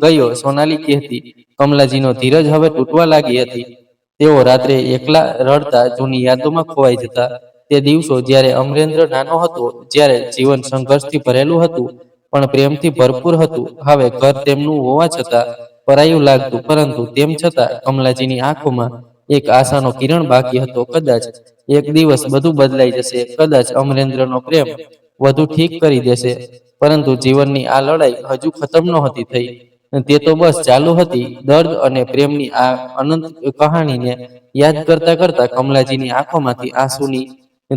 ગયો, સોનાલી કહેતી. કમલાજીનો ધીરજ હવે તૂટવા લાગી હતી. તેઓ રાત્રે એકલા રડતા, જૂની યાદોમાં ખોવાઈ જતા. તે દિવસો જ્યારે અમરેન્દ્ર નાનો હતો, જ્યારે જીવન સંઘર્ષથી ભરેલું હતું પણ પ્રેમથી ભરપૂર હતું. હવે ઘર તેમનું હોવા છતાં પરાયું લાગતું, પરંતુ તેમ છતાં કમલાજીની આંખોમાં એક આશાનો કિરણ બાકી હતો. કદાચ એક દિવસ બધું બદલાઈ જશે, કદાચ અમરેન્દ્રનો પ્રેમ વધુ ઠીક કરી દેશે. પરંતુ જીવનની આ લડાઈ હજુ ખતમ નહોતી થઈ. તે તો બસ ચાલુ હતી. દર્દ અને પ્રેમની આ અનંત કહાણીને યાદ કરતા કરતા કમલાજીની આંખોમાંથી આંસુની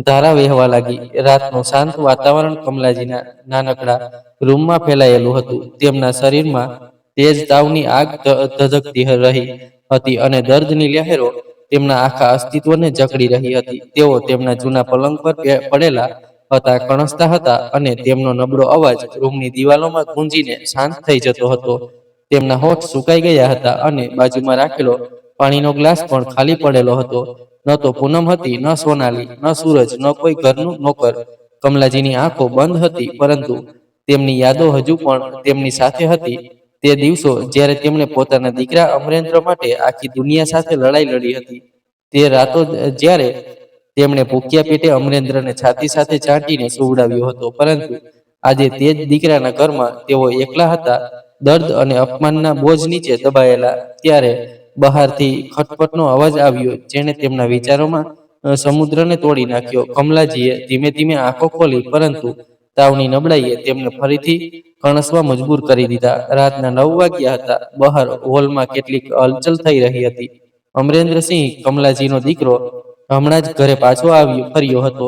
ધારા વહેવા લાગી. રાતનું શાંત વાતાવરણ કમલાજીના નાનકડા રૂમમાં ફેલાયેલું હતું. તેમના શરીરમાં તેજ તાવની આગ ધધકતી રહી હતી અને દર્દની લહેરો તેમના આખા અસ્તિત્વને જકડી રહી હતી. તેઓ તેમના જૂના પલંગ પર પડેલા હતા, કણસતા હતા અને તેમનો નબળો અવાજ રૂમની દિવાલોમાં ગુંજીને શાંત થઈ જતો હતો. તેમના હોઠ સુકાઈ ગયા હતા અને બાજુમાં રાખેલો પાણીનો ગ્લાસ પણ ખાલી પડેલો હતો. ન તો પૂનમ હતી, ન સોનાલી, ન સૂરજ, ન કોઈ ઘરનું નોકર. કમલાજીની આંખો બંધ હતી, પરંતુ તેમની યાદો હજુ પણ તેમની સાથે હતી. તે દિવસો જ્યારે તેમણે પોતાના દીકરા અમરેન્દ્ર માટે આખી દુનિયા સાથે લડાઈ લડી હતી. તે રાતો જ્યારે તેમણે ભૂખ્યા પેટે અમરેન્દ્રને છાતી સાથે ચાટીને સુવડાવ્યો હતો. પરંતુ આજે તે જ દીકરાના ઘરમાં તેઓ એકલા હતા, દર્દ અને અપમાનના બોજ નીચે દબાયેલા. ત્યારે બહારથી ખટપટનો અવાજ આવ્યો, જેણે તેમના વિચારોમાં સમુદ્રને તોડી નાખ્યો. કમલાજીએ ધીમે ધીમે આંખો ખોલી, પરંતુ તાવની નબળાઈએ તેમને ફરીથી કણસવા મજબૂર કરી દીધા. રાતના 9 વાગ્યા હતા. બહાર હોલમાં કેટલીક હલચલ થઈ રહી હતી. અમરેન્દ્રસિંહ, કમલાજીનો દીકરો, હમણાં જ ઘરે પાછો ફર્યો હતો.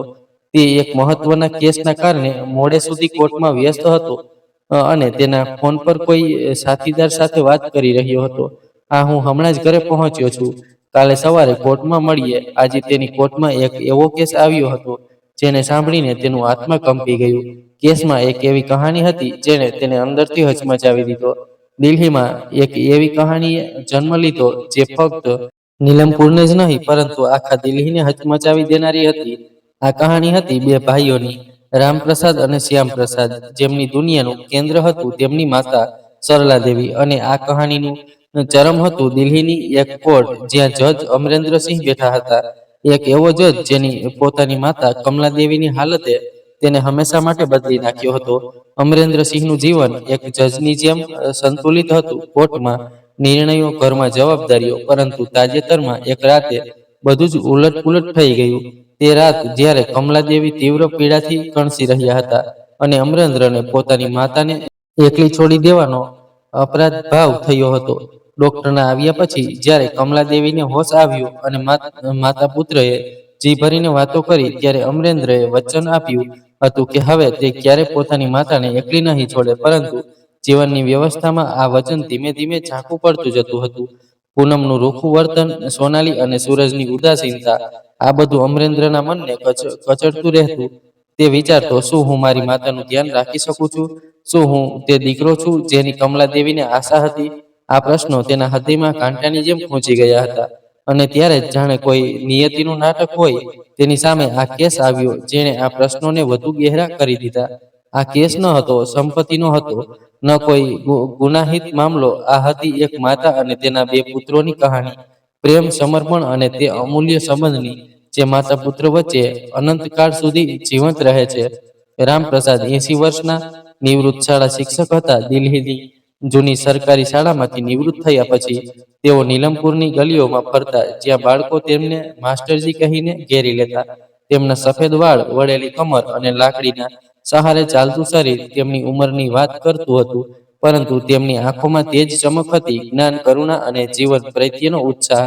તે એક મહત્વના કેસના કારણે મોડે સુધી કોર્ટમાં વ્યસ્ત હતો અને તેના ફોન પર કોઈ સાથીદાર સાથે વાત કરી રહ્યો હતો. હા, હું હમણાં જ ઘરે પહોંચ્યો છું. કાલે સવારે કોર્ટમાં મળીએ. આજે તેની કોર્ટમાં એક એવો કેસ આવ્યો હતો જેને સાંભળીને તેનું આત્મા કંપી ગયું. કેસમાં એક એવી કહાની હતી જેણે તેને અંદરથી હચમચાવી દીધો. દિલ્હીમાં એક એવી કહાનીએ જન્મ લીધો જે ફક્ત નીલમપુરને જ નહીં, પરંતુ આખા દિલ્હીને હચમચાવી દેનારી હતી. આ કહાની હતી બે ભાઈઓની, રામપ્રસાદ અને શ્યામપ્રસાદ, જેમની દુનિયાનું કેન્દ્ર હતું તેમની માતા સરલા દેવી. અને આ કહાનીનું ચરમ હતું દિલ્હીની એક કોર્ટ, જ્યાં જજ અમરેન્દ્રસિંહ બેઠા હતા. એક એવો જજ જેની પોતાની માતા કમલા દેવીની હાલતે તેને હંમેશા માટે બદલી નાખ્યો હતો. અમરેન્દ્રસિંહનું જીવન એક જજની જેમ સંતુલિત હતું. કોર્ટમાં નિર્ણયો, ઘરમાં જવાબદારીઓ. પરંતુ તાજેતરમાં એક રાતે બધું જ ઉલટપુલટ થઈ ગયું. તે રાત જ્યારે કમલાદેવી તીવ્ર પીડાથી કણસી રહ્યા હતા અને અમરેન્દ્રને પોતાની માતાને એકલી છોડી દેવાનો અપરાધ ભાવ થયો હતો. ડોક્ટરના આવ્યા પછી જ્યારે કમલાદેવીને હોશ આવ્યો અને માતા પુત્રએ જી ભરીને વાતો કરી, ત્યારે અમરેન્દ્રએ વચન આપ્યું હતું કે હવે તે ક્યારે પોતાની માતાને એકલી નહીં છોડે. પરંતુ જીવનની વ્યવસ્થામાં આ વચન ધીમે ધીમે ઝાંખું પડતું જતું હતું. પૂનમનું રૂખું વર્તન, સોનાલી અને સૂરજની ઉદાસીનતા, આ બધું અમરેન્દ્રના મનને કચડતું રહેતું. તે વિચારતો, શું હું મારી માતાનું ધ્યાન રાખી શકું છું? શું હું તે દીકરો છું જેની કમલા દેવીને આશા હતી? આ પ્રશ્નો તેના હૃદયમાં કાંટાની જેમ પહોંચી ગયા હતા. અને ત્યારે જ જાણે કોઈ નિયતિનું નાટક હોય તેની સામે આ કેસ આવ્યો, જેણે આ પ્રશ્નોને વધુ ગહેરા કરી દીધા. આ કેસ ન હતો સંપત્તિનો હતો, ન કોઈ ગુનાહિત મામલો. આ હતી એક માતા અને તેના બે પુત્રોની કહાની, પ્રેમ, સમર્પણ અને તે અમૂલ્ય સંબંધની જે માતા પુત્ર વચ્ચે અનંતકાળ સુધી જીવંત રહે છે. રામપ્રસાદ 80 વર્ષના નિવૃત્ત શાળા શિક્ષક હતા. દિલ્હીની જૂની સરકારી શાળામાંથી નિવૃત્ત થયા પછી તેઓ નીલમપુરની ગલીઓમાં ફરતા, જ્યાં બાળકો તેમને માસ્ટરજી કહીને ઘેરી લેતા. તેમના સફેદ વાળ, વળેલી કમર અને લાકડીના સહારે ચાલતું શરીર તેમની ઉંમરની વાત કરતું હતું, પરંતુ તેમની આંખોમાં તેજ ચમક હતી, જ્ઞાન, કરુણા અને જીવન પ્રત્યેનો ઉત્સાહ.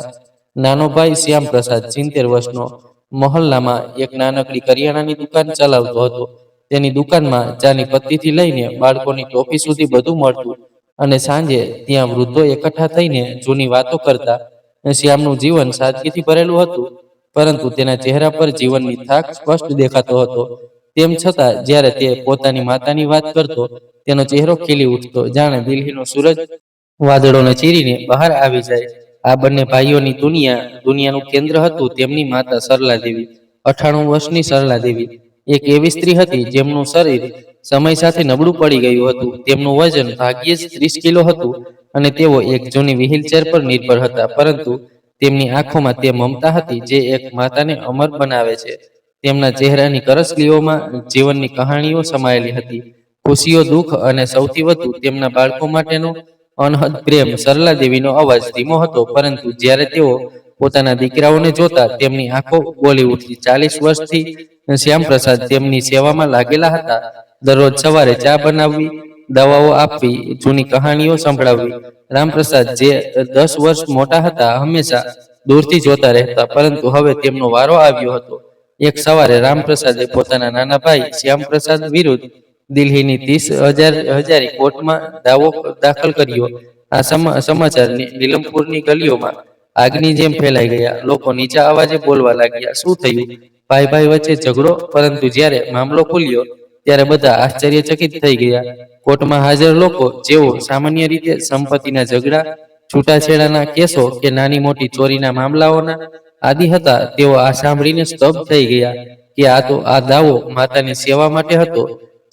નાનો ભાઈ શ્યામપ્રસાદ 70 વર્ષનો મહોલ્લામાં એક નાનકડી કરિયાણાની દુકાન ચલાવતો હતો. તેની દુકાનમાં ચાની પત્તીથી લઈને બાળકોની ટોપી સુધી બધું મળતું, અને સાંજે ત્યાં વૃદ્ધો એકઠા થઈને જૂની વાતો કરતા. શ્યામનું જીવન સાદગીથી ભરેલું હતું, પરંતુ તેના ચહેરા પર જીવનની થાક સ્પષ્ટ દેખાતો હતો. તેમ છતાં જ્યારે તે પોતાની માતાની વાત કરતો, તેનો ચહેરો ખીલી ઉઠતો, જાણે દિલ્હીનો સૂરજ વાદળોને ચીરીને બહાર આવી જાય. આ બંને ભાઈઓની દુનિયાનું કેન્દ્ર હતું તેમની માતા સરલા દેવી. 98 વર્ષની સરલા દેવી એક એવી સ્ત્રી હતી જેમનું શરીર સમય સાથે નબળું પડી ગયું હતું. તેમનું વજન ભાગ્યે જ 30 કિલો હતું અને તેઓ એક જૂની વ્હીલચેર પર નિર્ભર હતા, પરંતુ તેમની આંખોમાં તે મમતા હતી જે એક માતાને અમર બનાવે છે. તેમના ચહેરાની કરસલીઓમાં જીવનની કહાણીઓ સમાયેલી હતી, ખુશીઓ, દુઃખ અને સૌથી વધુ તેમના બાળકો માટેનો અનહદ પ્રેમ. સરલા દેવીનો અવાજ ધીમો હતો, પરંતુ જ્યારે તેઓ પોતાના દીકરાઓને જોતા, તેમની આંખો બોલી ઉઠતી. 40 વર્ષથી શ્યામપ્રસાદ તેમની સેવામાં લાગેલા હતા. દરરોજ સવારે ચા બનાવવી, દવાઓ આપવી, જૂની કહાનીઓ સંભળાવવી. રામપ્રસાદ, જે 10 વર્ષ મોટા હતા, હંમેશા દૂરથી જોતા રહેતા, પરંતુ હવે તેમનો વારો આવ્યો હતો. એક સવારે રામપ્રસાદે પોતાના નાના ભાઈ શ્યામપ્રસાદ વિરુદ્ધ દિલ્હીની 30 હજારી કોર્ટમાં દાવો દાખલ કર્યો. આ સમાચાર નીલમપુરની ગલીઓમાં આગની જેમ ફેલાઈ ગયા. લોકો નીચા અવાજે બોલવા લાગ્યા, શું થયું? ભાઈ વચ્ચે ઝઘડો? પરંતુ જ્યારે મામલો ખુલ્યો ત્યારે બધા આશ્ચર્યચકિત થઈ ગયા. કોર્ટમાં હાજર લોકો, જેઓ સામાન્ય રીતે સંપત્તિના ઝઘડા, છૂટાછેડાના કેસો કે નાની મોટી ચોરીના મામલાઓના આદી હતા, તેઓ આ સાંભળીને સ્તબ્ધ થઈ ગયા કે આ દાવો માતાની સેવા માટે હતો.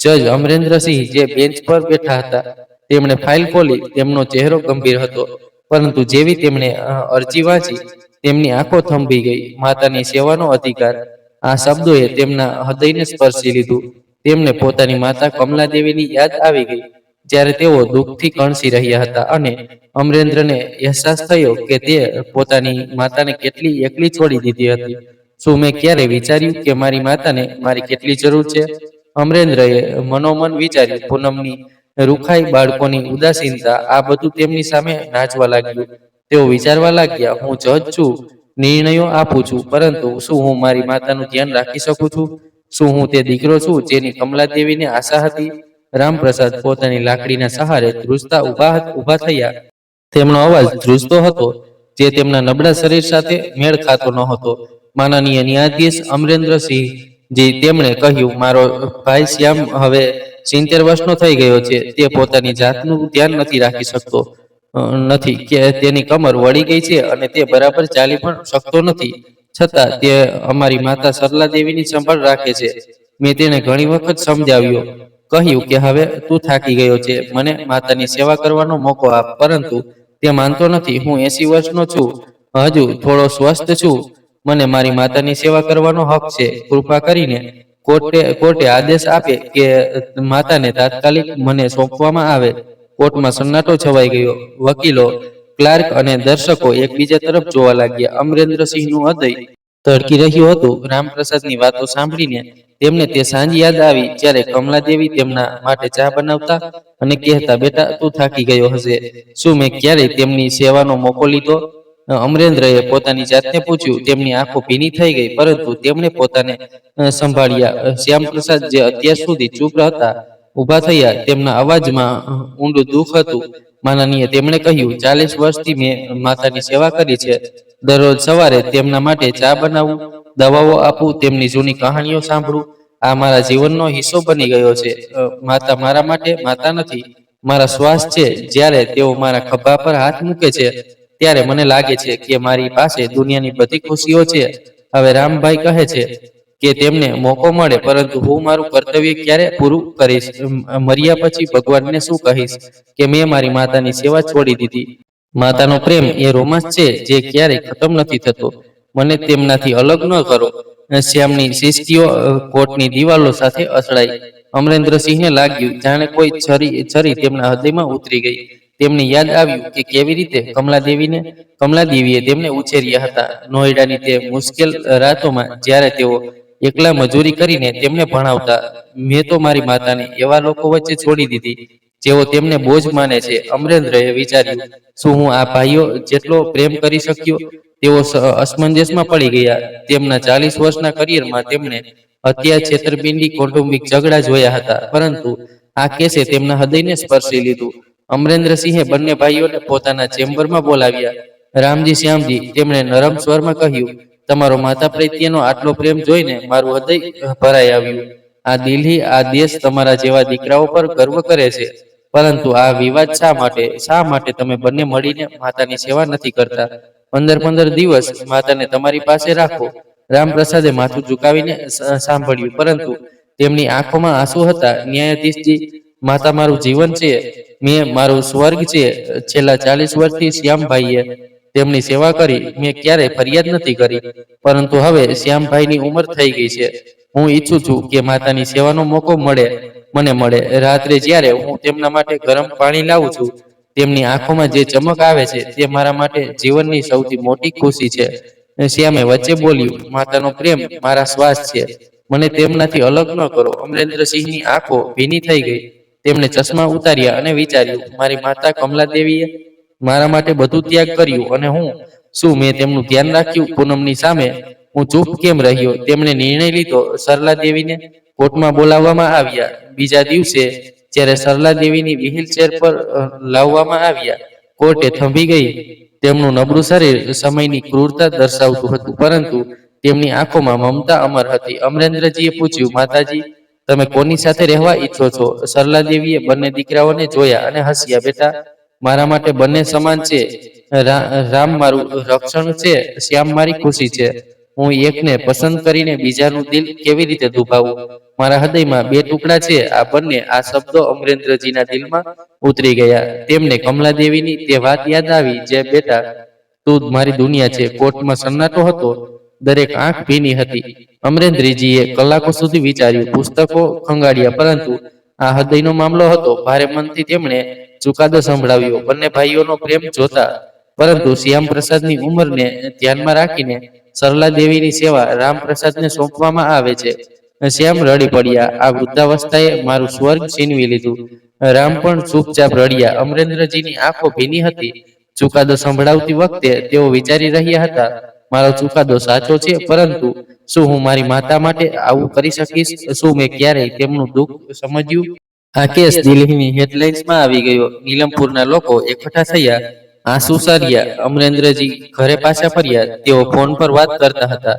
જજ અમરેન્દ્રસિંહ, જે બેન્ચ પર બેઠા હતા, તેમણે ફાઇલ ખોલી. તેમનો ચહેરો ગંભીર હતો, પરંતુ જેવી તેમણે અરજી વાંચી, તેમની આંખો થંભી ગઈ. માતાની સેવાનો અધિકાર, આ શબ્દોએ તેમના હૃદયને સ્પર્શી લીધું. તેમને પોતાની માતા કમલા દેવીની યાદ આવી ગઈ, જ્યારે તેઓ દુઃખથી કણસી રહ્યા હતા, અને અમરેન્દ્રને અહેસાસ થયો કે તે પોતાની માતાને કેટલી એકલી છોડી દીધી હતી. શું મેં ક્યારે વિચાર્યું કે મારી માતાને મારી કેટલી જરૂર છે? અમરેન્દ્રએ મનોમન વિચાર્યું. પૂનમની રૂખાઈ, બાળકોની ઉદાસીનતા, આ બધું તેમની સામે નાચવા લાગ્યું. તેઓ વિચારવા લાગ્યા, હું જજ છું, નિર્ણયો આપું છું, પરંતુ શું હું મારી માતાનું ધ્યાન રાખી શકું છું? શું હું તે દીકરો છું જેની કમલા દેવીને આશા હતી? રામપ્રસાદ પોતાની લાકડીના સહારે ધ્રુજતા ઊભા થયા. તેમનો અવાજ ધ્રુજતો હતો, જે તેમના નબળા શરીર સાથે મેળ ખાતો ન હતો. માનનીય ન્યાયાધીશ અમરેન્દ્રસિંહ જી, તેમણે કહ્યું, મારો ભાઈ શ્યામ હવે 70 વર્ષનો થઈ ગયો છે. તે પોતાની જાતનું ધ્યાન નથી રાખી શકતો, નથી કે તેની કમર વળી ગઈ છે અને તે બરાબર ચાલી પણ શકતો નથી. છતાં તે અમારી માતા સરલા દેવીની સંભાળ રાખે છે. મેં તેને ઘણી વખત સમજાવ્યો, કહ્યું કે હવે તું થાકી ગયો છે, મને માતાની સેવા કરવાનો મોકો આપ, પરંતુ તે માનતો નથી. હું 80 વર્ષનો છું, હજુ થોડો સ્વસ્થ છું. મને મારી માતાની સેવા કરવાનો હક છે. કૃપા કરીને કોર્ટે આદેશ આપે કે માતાને તાત્કાલિક મને સોંપવામાં આવે. કોર્ટમાં સન્નાટો છવાઈ ગયો. વકીલો, ક્લાર્ક અને દર્શકો એકબીજા તરફ જોવા લાગ્યા. અમરેન્દ્રસિંહનું હૃદય ધડકી રહ્યું હતું. રામપ્રસાદની વાતો સાંભળીને તેમને તે સાંજ યાદ આવી, જ્યારે કમલા દેવી તેમના માટે ચા બનાવતા અને કહેતા, બેટા, તું થાકી ગયો હશે. શું મેં ક્યારેય તેમની સેવાનો મોકો લીધો? અમરેન્દ્રએ પોતાની જાતને પૂછ્યું. તેમની આંખો ભીની થઈ ગઈ, પરંતુ તેમણે પોતાને સંભાળ્યા. શ્યામપ્રસાદ, જે અત્યાર સુધી ચૂપ હતા, ઊભા થયા. તેમના અવાજમાં ઊંડું દુઃખ હતું. માનનીય, તેમણે કહ્યું, 40 વર્ષથી મેં માતાની સેવા કરી છે. દરરોજ સવારે તેમના માટે ચા બનાવું, દવાઓ આપું, તેમની જૂની કહાણીઓ સાંભળું. આ મારા જીવનનો હિસ્સો બની ગયો છે. માતા મારા માટે માતા નથી, મારા શ્વાસ છે. જ્યારે તેઓ મારા ખભા પર હાથ મૂકે છે, ત્યારે મને લાગે છે કે મારી પાસે દુનિયાની બધી ખુશીઓ છે. હવે રામભાઈ કહે છે કે તેમને મોકો મળે, પરંતુ હું મારું કર્તવ્ય ક્યારે પૂરું કરીશ? મર્યા પછી ભગવાનને શું કહીશ કે મેં મારી માતાની સેવા છોડી દીધી? માતાનો પ્રેમ એ રોમાંચ છે જે ક્યારેય ખતમ નથી થતો. મને તેમનાથી અલગ ન કરો. શ્યામની શિષ્ટીઓ કોટની દિવાલો સાથે અથડાઈ. અમરેન્દ્રસિંહને લાગ્યું જાણે કોઈ છરી તેમના હૃદયમાં ઉતરી ગઈ. તેમને યાદ આવ્યું કે કેવી રીતે કમલાદેવીએ તેમને ઉછેર્યા હતા. નોઈડાની તે મુશ્કેલ રાતોમાં જ્યારે તેઓ એકલા મજૂરી કરીને તેમને ભણાવતા. મેં તો મારી માતાને એવા લોકો વચ્ચે છોડી દીધી જેઓ તેમને બોજ માને છે. અમરેન્દ્રએ વિચાર્યું, શું હું આ ભાઈઓ જેટલો પ્રેમ કરી શક્યો? તેઓ અસમંજસમાં પડી ગયા. તેમના 40 વર્ષના કરિયરમાં તેમણે હત્યા, છેતરપિંડી, કૌટુંબિક ઝઘડા જોયા હતા, પરંતુ આ કેસે તેમના હૃદયને સ્પર્શી લીધું. અમરેન્દ્રસિંહે બંને ભાઈઓને પોતાના ચેમ્બરમાં બોલાવ્યા. રામજી, શ્યામજી, તેમણે નરમ સ્વરમાં કહ્યું, તમારો માતા પ્રત્યેનો આટલો પ્રેમ જોઈને મારું હૃદય ભરાઈ આવ્યું. આ દિલ્હી, આ દેશ તમારા જેવા દીકરાઓ પર ગર્વ કરે છે. પરંતુ આ વિવાદ શા માટે તમે બંને મળીને માતાની સેવા નથી કરતા? 15 દિવસ માતાને તમારી પાસે રાખો. રામપ્રસાદે માથું ઝુકાવીને સાંભળ્યું, પરંતુ તેમની આંખોમાં આંસુ હતા. ન્યાયાધીશજી, માતા મારું જીવન છે, મારું સ્વર્ગ છે. છેલ્લા 40 વર્ષથી શ્યામભાઈએ તેમની સેવા કરી. મેં ક્યારેય ફરિયાદ નથી કરી, પરંતુ હવે શ્યામભાઈની ઉંમર થઈ ગઈ છે. હું ઈચ્છું છું કે માતાની સેવાનો મોકો મને મળે. રાત્રે જ્યારે હું તેમના માટે ગરમ પાણી લાવું છું, તેમની આંખોમાં જે ચમક આવે છે તે મારા માટે જીવનની સૌથી મોટી ખુશી છે. શ્યામે વચ્ચે બોલ્યું, માતાનો પ્રેમ મારા શ્વાસ છે. મને તેમનાથી અલગ ન કરો. અમરેન્દ્રસિંહની આંખો ભીની થઈ ગઈ. તેમણે ચશ્મા ઉતાર્યા અને વિચાર્યું, મારી માતા કમલાદેવીએ મારા માટે બધું ત્યાગ કર્યું, અને શું મેં તેમનું ધ્યાન રાખ્યું? પૂનમની સામે હું ચૂપ કેમ રહ્યો? તેમણે નિર્ણય લીધો. સરલાદેવીને કોર્ટમાં બોલાવવામાં આવ્યા. બીજા દિવસે જ્યારે સરલાદેવીની વ્હીલચેર પર લાવવામાં આવ્યા, કોર્ટે થંભી ગઈ. તેમનું નબળું શરીર સમયની ક્રૂરતા દર્શાવતું હતું, પરંતુ તેમની આંખોમાં મમતા અમર હતી. અમરેન્દ્રજીએ પૂછ્યું, માતાજી, તમે કોની સાથે રહેવા ઈચ્છો છો? સરલાદેવીએ બંને દીકરાઓને જોયા અને હસ્યા. બેટા, મારા માટે બંને સમાન છે. રામ મારું રક્ષણ છે, શ્યામ મારી ખુશી છે. હું એકને પસંદ કરીને બીજાનું દિલ કેવી રીતે દુભાવું? મારા હૃદયમાં બે ટુકડા છે. આ શબ્દો અમરેન્દ્રજીના દિલમાં ઉતરી ગયા. તેમને કમલાદેવીની તે વાત યાદ આવી, જે બેટા, તું મારી દુનિયા છે. કોર્ટમાં સન્નાટો હતો. દરેક આંખ ભીની હતી. અમરેન્દ્રજીએ કલાકો સુધી વિચાર્યું, પુસ્તકો ખંગાળ્યા, પરંતુ આ હૃદયનો મામલો હતો. ભારે મનથી તેમણે ચુકાદો સંભળાવ્યો. બંને ભાઈઓનો પ્રેમ જોતા, પરંતુ શ્યામપ્રસાદની ઉંમરને ધ્યાનમાં રાખીને સરલાદેવીની સેવા રામપ્રસાદને સોંપવામાં આવે છે. શ્યામ રડી પડ્યા. આ વૃદ્ધાવસ્થાએ મારું સ્વર્ગ છીનવી લીધું. રામ પણ ચૂપચાપ રડ્યા. અમરેન્દ્રજીની આંખો ભીની હતી. ચુકાદો સંભળાવતી વખતે તેઓ વિચારી રહ્યા હતા, મારો ચુકાદો સાચો છે, પરંતુ શું હું મારી માતા માટે આવું કરી શકીશ? શું મેં ક્યારેય તેમનું દુઃખ સમજ્યું? આ કેસ દિલ્હીની હેડલાઇન્સમાં આવી ગયો. નીલમપુરના લોકો એકઠા થયા, આંસુ સાર્યા. અમરેન્દ્રજી ઘરે પાછા ફર્યા. તેઓ ફોન પર વાત કરતા હતા.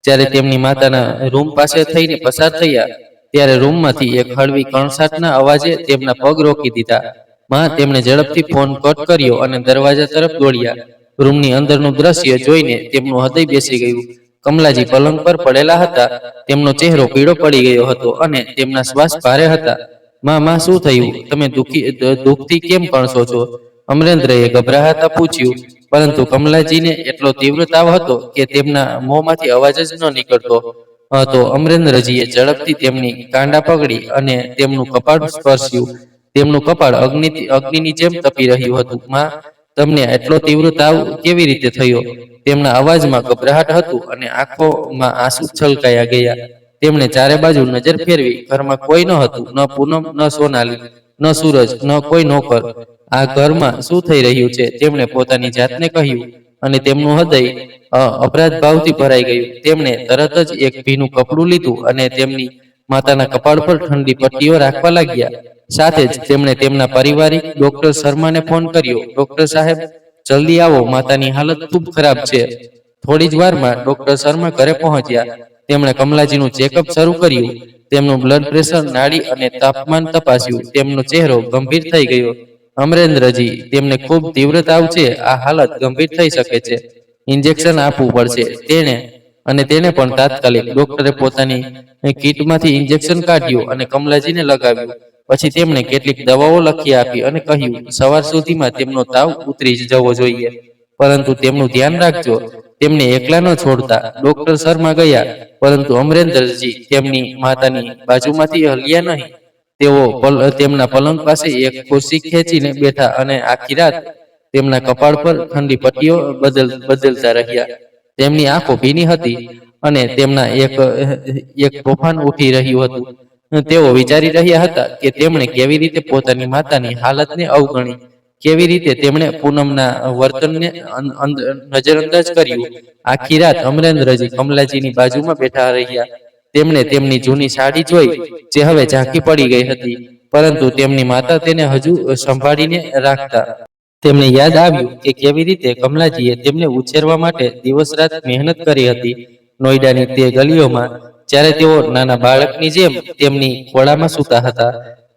જ્યારે તેમની માતાના રૂમ પાસે થઈને પસાર થયા, ત્યારે રૂમમાંથી એક હળવી કણસાટના અવાજે તેમના પગ રોકી દીધા. માં, તેમણે ઝડપથી ફોન કટ કર્યો અને દરવાજા તરફ દોડ્યા. રૂમની અંદરનું દ્રશ્ય જોઈને તેમનું હૃદય બેસી ગયું. કમલાજી પલંગ પર પડેલા હતા. તેમનો ચહેરો પીળો પડી ગયો હતો અને તેમના શ્વાસ ભારે હતા. માં, શું થયું? તમે દુઃખથી કેમ કણસો છો? અમરેન્દ્રએ ગભરાતા પૂછ્યું, પરંતુ કમલાજીને એટલો તીવ્ર તાવ હતો કે તેમના મોંમાંથી અવાજ જ ન નીકળતો હતો. અમરેન્દ્રજીએ ઝડપથી તેમની કાંડા પકડી અને તેમનું કપાળ સ્પર્શ્યું. તેમનું કપાળ અગ્નિની જેમ તપી રહ્યું હતું. માં, તમને એટલો તીવ્ર તાવ કેવી રીતે થયો? તેમના અવાજમાં ગભરાટ હતું અને આંખોમાં આંસુ છલકાયા ગયા. તેમણે ચારે બાજુ નજર ફેરવી. ઘરમાં કોઈ ન હતું. ન પૂનમ, ન સોનાલી, ન સૂરજ, ન કોઈ નોકર. આ ઘરમાં શું થઈ રહ્યું છે? તેમણે પોતાની જાતને કહ્યું, અને તેમનું હૃદય અપરાધ ભાવથી ભરાઈ ગયું. તેમણે તરત જ એક ભીનું કપડું લીધું અને તેમની માતાના કપાળ પર ઠંડી પટ્ટીઓ રાખવા લાગ્યા. સાથે જ તેમણે તેમના પારિવારિક ડોક્ટર શર્માને ફોન કર્યો. ડોક્ટર સાહેબ, જલ્દી આવો, માતાની હાલત ખૂબ ખરાબ છે. થોડી જ વારમાં ડોક્ટર શર્મા ઘરે પહોંચ્યા. તેમણે કમલાજીનું ચેકઅપ શરૂ કર્યું. તેમનું બ્લડ પ્રેશર, નાડી અને તાપમાન તપાસ્યું. તેમનો ચહેરો ગંભીર થઈ ગયો. અમરેન્દ્રજી, તેમને ખૂબ તીવ્ર તાવ છે. આ હાલત ગંભીર થઈ શકે છે. ઇન્જેક્શન આપવું પડશે. તેને પણ તાત્કાલિક. ડોક્ટરે પોતાની કીટમાંથી ઇન્જેક્શન કાઢ્યું અને કમલાજીને લગાવ્યું. પછી તેમણે કેટલીક દવાઓ લખી આપી અને કહ્યું, સવાર સુધીમાં તેમનો તાવ ઉતરી જવો જોઈએ, પરંતુ તેમનું ધ્યાન રાખજો. તેમને એકલા ન છોડતા. ડોક્ટર શર્મા ગયા, પરંતુ અમરેન્દ્રજી તેમની માતાની બાજુમાંથી હલ્યા નહીં. તેઓ તેમના પલંગ પાસે એક ખુરશી ખેંચીને બેઠા અને આખી રાત તેમના કપાળ પર ઠંડી પટ્ટીઓ બદલતા રહ્યા. તેમની આંખો ભીની હતી અને તેમના એક તોફાન ઉઠી રહ્યું હતું. તેઓ વિચારી રહ્યા હતા કે તેમણે કેવી રીતે પોતાની માતાની હાલતને અવગણી, કેવી રીતે તેમણે પૂનમના વર્તનને નજરઅંદાજ કર્યું. આખી રાત અમરેન્દ્રજી કમલાજીની બાજુમાં બેઠા રહ્યા. તેમણે તેમની જૂની સાડી જોઈ, જે હવે ઝાંખી પડી ગઈ હતી, પરંતુ તેમની માતા તેને હજુ સંભાળીને રાખતા. તેમને યાદ આવ્યું કે કેવી રીતે કમલાજીએ તેમને ઉછેરવા માટે દિવસ રાત મહેનત કરી હતી. નોઈડાની તે ગલીઓમાં જ્યારે તેઓ નાના બાળકની જેમ તેમની ખોળામાં સૂતા હતા,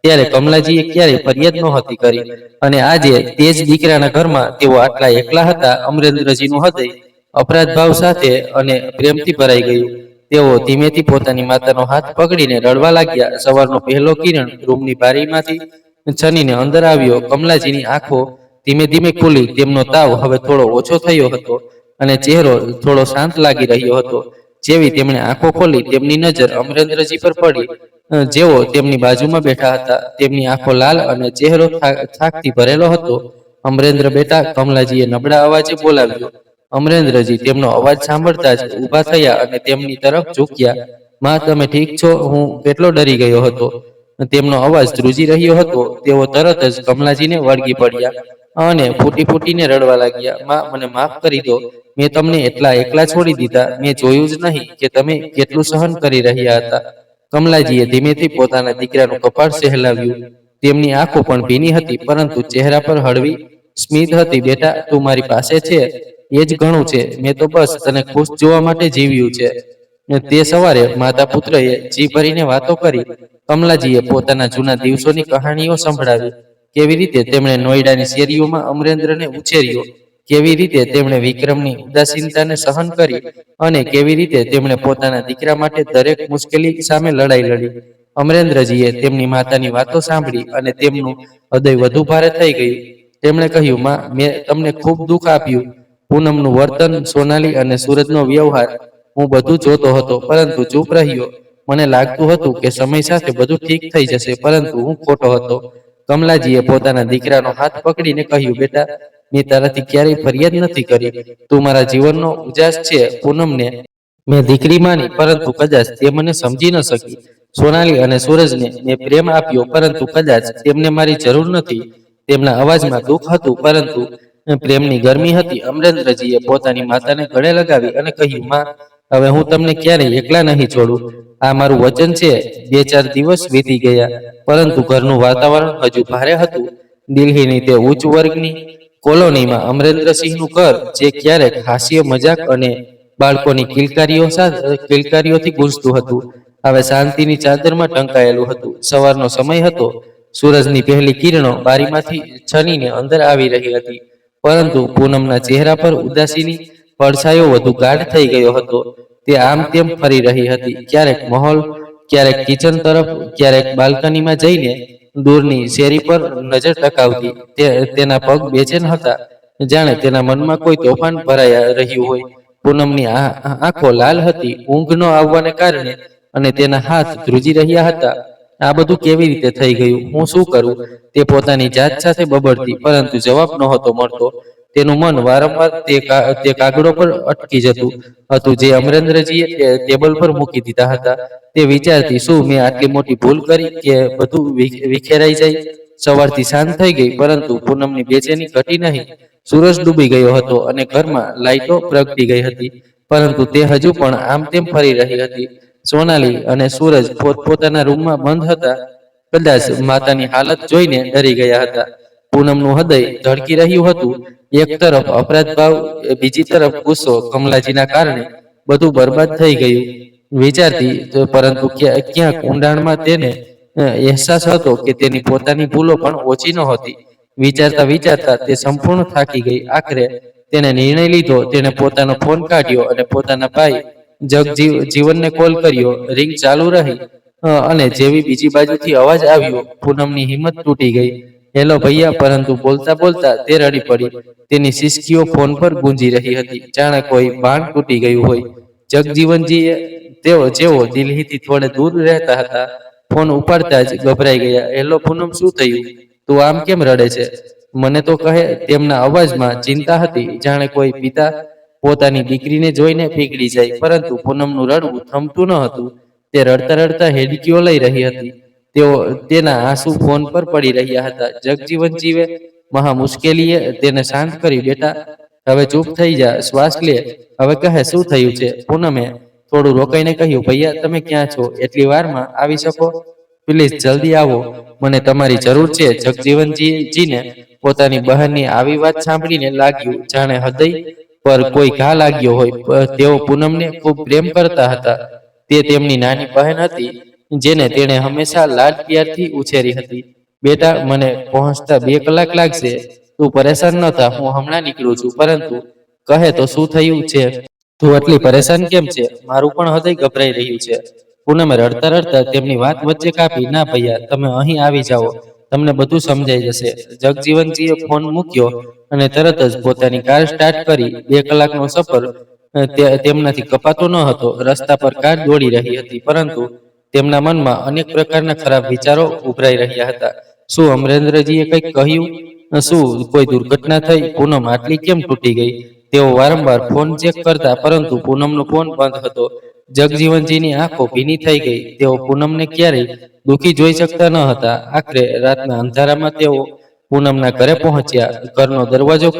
ત્યારે કમલાજીએ ક્યારેય ફરિયાદ નહોતી કરી. અને આજે તે જ દીકરાના ઘરમાં તેઓ આટલા એકલા હતા. અમરેન્દ્રજીનું હૃદય અપરાધ ભાવ સાથે અને પ્રેમથી ભરાઈ ગયું. તેઓ ધીમેથી પોતાની માતાનો હાથ પકડીને રડવા લાગ્યા. સવારનો પહેલો કિરણ રૂમની બારીમાંથી છનીને અંદર આવ્યો. કમલાજીની આંખો ધીમે ધીમે ખુલી. તેમનો તાવ હવે થોડો ઓછો થયો હતો અને ચહેરો થોડો શાંત લાગી રહ્યો હતો. જેવી તેમણે આંખો ખોલી, તેમની નજર અમરેન્દ્રજી પર પડી, જેઓ તેમની બાજુમાં બેઠા હતા. તેમની આંખો લાલ અને ચહેરો થાકથી ભરેલો હતો. અમરેન્દ્ર બેટા, કમલાજીએ નબળા અવાજે બોલાવ્યો. અમરેન્દ્રજી તેમનો અવાજ સાંભળતા જ ઊભા થયા અને તેમની તરફ ઝૂક્યા. માં, તમે ઠીક છો? હું કેટલો ડરી ગયો હતો. તેમનો અવાજ ધ્રુજી રહ્યો હતો. તેઓ તરત જ કમલાજીને વળગી પડ્યા અને ફૂટીને રડવા લાગ્યા. માં, મને માફ કરી દો. મેં તમને એટલા એકલા છોડી દીધા. મેં જોયું જ નહીં કે તમે કેટલું સહન કરી રહ્યા હતા. કમલાજીએ ધીમેથી પોતાના દીકરાનું કપાળ સહેલાવ્યું. તેમની આંખો પણ ભીની હતી, પરંતુ ચહેરા પર હળવી સ્મિત હતી. બેટા, તું મારી પાસે છે, એ જ ઘણું છે. મેં તો બસ તને ખુશ જોવા માટે જીવ્યું છે. તે સવારે માતા પુત્રએ જી ભરીને વાતો કરી. કમલાજીએ પોતાના જૂના દિવસોની કહાણીઓ સંભળાવી. કેવી રીતે તેમણે નોઈડાની શેરીઓમાં અમરેન્દ્રને ઉછેર્યો, કેવી રીતે તેમણે વિક્રમની ઉદાસીનતાને સહન કરી અને કેવી રીતે તેમણે પોતાના દીકરા માટે દરેક મુશ્કેલી સામે લડાઈ લડી. અમરેન્દ્રજીએ તેમની માતાની વાતો સાંભળી અને તેમનું હૃદય વધુ ભારે થઈ ગયું. તેમણે કહ્યું, માં, મેં તમને ખૂબ દુઃખ આપ્યું. પૂનમનું વર્તન, સોનાલી અને સૂરજનો વ્યવહાર, હું બધું જોતો હતો, પરંતુ ચૂપ રહ્યો. મને લાગતું હતું કે સમય સાથે બધું ઠીક થઈ જશે, પરંતુ હું ખોટો હતો. કમલાજીએ પોતાના દીકરાનો હાથ પકડીને કહ્યું, બેટા, મેં તારાથી ક્યારેય ફરિયાદ નથી કરી. તું મારા જીવનનો ઉજાસ છે. પૂનમને મેં દીકરી માની, પરંતુ કદાચ તે મને સમજી ન શકી. સોનાલી અને સૂરજને મેં પ્રેમ આપ્યો, પરંતુ કદાચ તેમને મારી જરૂર નથી. તેમના અવાજમાં દુઃખ હતું, પરંતુ પ્રેમની ગરમી હતી. અમરેન્દ્રજીએ પોતાની માતાને ગળે લગાવી અને કહ્યું, માં, હવે હું તમને ક્યારેય એકલા નહીં છોડું. આ મારું વચન છે. 2-4 દિવસ વીતી ગયા, પરંતુ ઘરનું વાતાવરણ હજુ ભારે હતું. દિલ્હીની તે ઉચ્ચ વર્ગની કોલોનીમાં અમરેન્દ્રસિંહનું ઘર, જે ક્યારેક હાસ્ય, મજાક અને બાળકોની કિલકારીઓથી ગૂંજતું હતું, હવે શાંતિની ચાદરમાં ઢંકાયેલું હતું. સવારનો સમય હતો. સૂરજની પહેલી કિરણો બારીમાંથી છનીને અંદર આવી રહી હતી, પરંતુ પૂનમના ચહેરા પર ઉદાસીની પડછાયો વધુ ગાઢ થઈ ગયો હતો. તે આમ તેમ ફરી રહી હતી, ક્યારેક મહોલ, ક્યારેક કિચન તરફ, ક્યારેક બાલ્કનીમાં જઈને દૂરની શેરી પર નજર ટકાવતી. તેના પગ બેચેન હતા, જાણે તેના મનમાં કોઈ તોફાન ભરાઈ રહ્યું હોય. પૂનમની આંખો લાલ હતી, ઊંઘ ન આવવાને કારણે, અને તેના હાથ ધ્રુજી રહ્યા હતા. આ બધું કેવી રીતે થઈ ગયું? હું શું કરું? તે પોતાની જાત સાથે બબડતી, પરંતુ જવાબ નહોતો મળતો. તેનું મન વારંવાર તે કાગળો પર અટકી જતું હતું જે અમરેન્દ્રજીએ ટેબલ પર મૂકી દીધા હતા. તે વિચારતી, શું મેં આટલી મોટી ભૂલ કરી કે બધું વિખેરાઈ જાય? સવારથી શાંત થઈ ગઈ, પરંતુ પૂનમની બેચેની ઘટી નહીં. સૂરજ ડૂબી ગયો હતો અને ઘરમાં લાઈટો પ્રગટી ગઈ હતી, પરંતુ તે હજુ પણ આમ તેમ ફરી રહી હતી. સોનાલી અને સૂરજ પોતપોતાના રૂમમાં બંધ હતા. કદાચ માતાની હાલત જોઈને ડરી ગયા હતા. પૂનમનું હૃદય ધડકી રહ્યું હતું. એક તરફ અપરાધ ભાવ, બીજી તરફ ગુસ્સો. કમલાજીના કારણે બધું બરબાદ થઈ ગયું વિચારતી, પરંતુ ક્યાંક ઊંડાણમાં તેને અહેસાસ હતો કે તેની પોતાની ભૂલો પણ ઓછી નહોતી. વિચારતા વિચારતા તે સંપૂર્ણ થાકી ગઈ. આખરે તેને નિર્ણય લીધો. તેણે પોતાનો ફોન કાઢ્યો અને પોતાના ભાઈ જગજીવનને કોલ કર્યો. રિંગ ચાલુ રહી અને જેવી બીજી બાજુથી અવાજ આવ્યો, પૂનમની હિંમત તૂટી ગઈ. હેલો ભૈયા, પરંતુ બોલતા બોલતા તે રડી પડી. તેની સિસકીઓ ફોન પર ગુંજી રહી હતી, જાણે કોઈ બાણ તૂટી ગયું હોય. જગજીવનજીએ જેઓ દિલ્હીથી થોડે દૂર રહેતા હતા, ફોન ઉપાડતા જ ગભરાઈ ગયા. હેલો પૂનમ, શું થયું? તું આમ કેમ રડે છે? મને તો કહે. તેમના અવાજમાં ચિંતા હતી, જાણે કોઈ પિતા પોતાની દીકરીને જોઈને પીગળી જાય. પરંતુ પૂનમનું રડવું થમતું ન હતું. તે રડતા રડતા હેડકીઓ લઈ રહી હતી. તેના આંસુ ફોન પર પડી રહ્યા હતા. જગજીવનજીવે મહા મુશ્કેલીએ તેને શાંત કરી. બેટા, હવે ચૂપ થઈ જા, શ્વાસ લે. હવે કહે, શું થયું છે? પૂનમે થોડું રોકાઈને કહ્યું, ભૈયા, તમે ક્યાં છો? એટલી વારમાં આવી શકો? પ્લીઝ જલ્દી આવો, મને તમારી જરૂર છે. જગજીવનજીને પોતાની બહેનની આવી વાત સાંભળીને લાગ્યું જાણે હૃદય પર કોઈ ઘા લાગ્યો હોય. તેઓ પૂનમને ખૂબ પ્રેમ કરતા હતા. તે તેમની નાની બહેન હતી, જેને તેણે હંમેશા લાડ પ્યારથી ઉછેરી હતી. બેટા, મને પહોંચતા 2 કલાક લાગશે. તું પરેશાન ન થા, હું હમણાં નીકળું છું. પરંતુ કહે તો શું થયું છે? તું આટલી પરેશાન કેમ છે? મારું પણ હૃદય ગભરાઈ રહ્યું છે. પૂનમે રડતા રડતા તેમની વાત વચ્ચે કાપી. ના ભૈયા, તમે અહીં આવી જાઓ, તમને બધું સમજાઈ જશે. જગજીવનજીએ ફોન મૂક્યો અને તરત જ પોતાની કાર સ્ટાર્ટ કરી. 2 કલાકનો સફર તેમનાથી કપાતો ન હતો. રસ્તા પર કાર દોડી રહી હતી, પરંતુ તેમના મનમાં અનેક પ્રકારના ખરાબ વિચારો ઉભરાઈ રહ્યા હતા. શું અમરેન્દ્રજીએ કંઈક કહ્યું? શું કોઈ દુર્ઘટના થઈ? પૂનમ આટલી કેમ તૂટી ગઈ? તેઓ વારંવાર ફોન ચેક કરતા, પરંતુ પૂનમનો ફોન બંધ હતો. જગજીવનજીની આંખો ભીની થઈ ગઈ. તેઓ પૂનમને ક્યારેય દુઃખી જોઈ શકતા ન હતા. આખરે રાતના અંધારામાં તેઓ પૂનમના ઘરે પહોંચ્યા. ઘરનો દરવાજો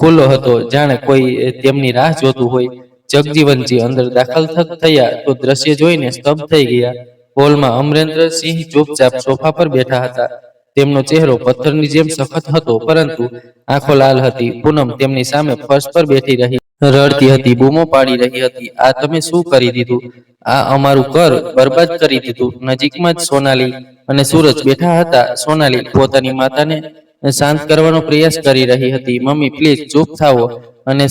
ખુલ્લો હતો, જાણે કોઈ તેમની રાહ જોતું હોય. જગજીવનજી અંદર દાખલ થયા તો દ્રશ્ય જોઈને સ્તબ્ધ થઈ ગયા. હોલમાં અમરેન્દ્રસિંહ ચૂપચાપ સોફા પર બેઠા હતા. તેમનો ચહેરો પથ્થરની જેમ સખત હતો, પરંતુ આંખો લાલ હતી. પૂનમ તેમની સામે ફર્શ પર બેઠી રહી, રડતી હતી, બૂમો પાડી રહી હતી. આ તમે શું કરી દીધું? આ અમારું ઘર બરબાદ કરી દીધું. નજીકમાં જ સોનાલી અને સૂરજ બેઠા હતા. સોનાલી પોતાની માતાને શાંત કરવાનો પ્રયાસ કરી રહી હતી. મમ્મી, પ્લીઝ ચૂપ થાઓ. અને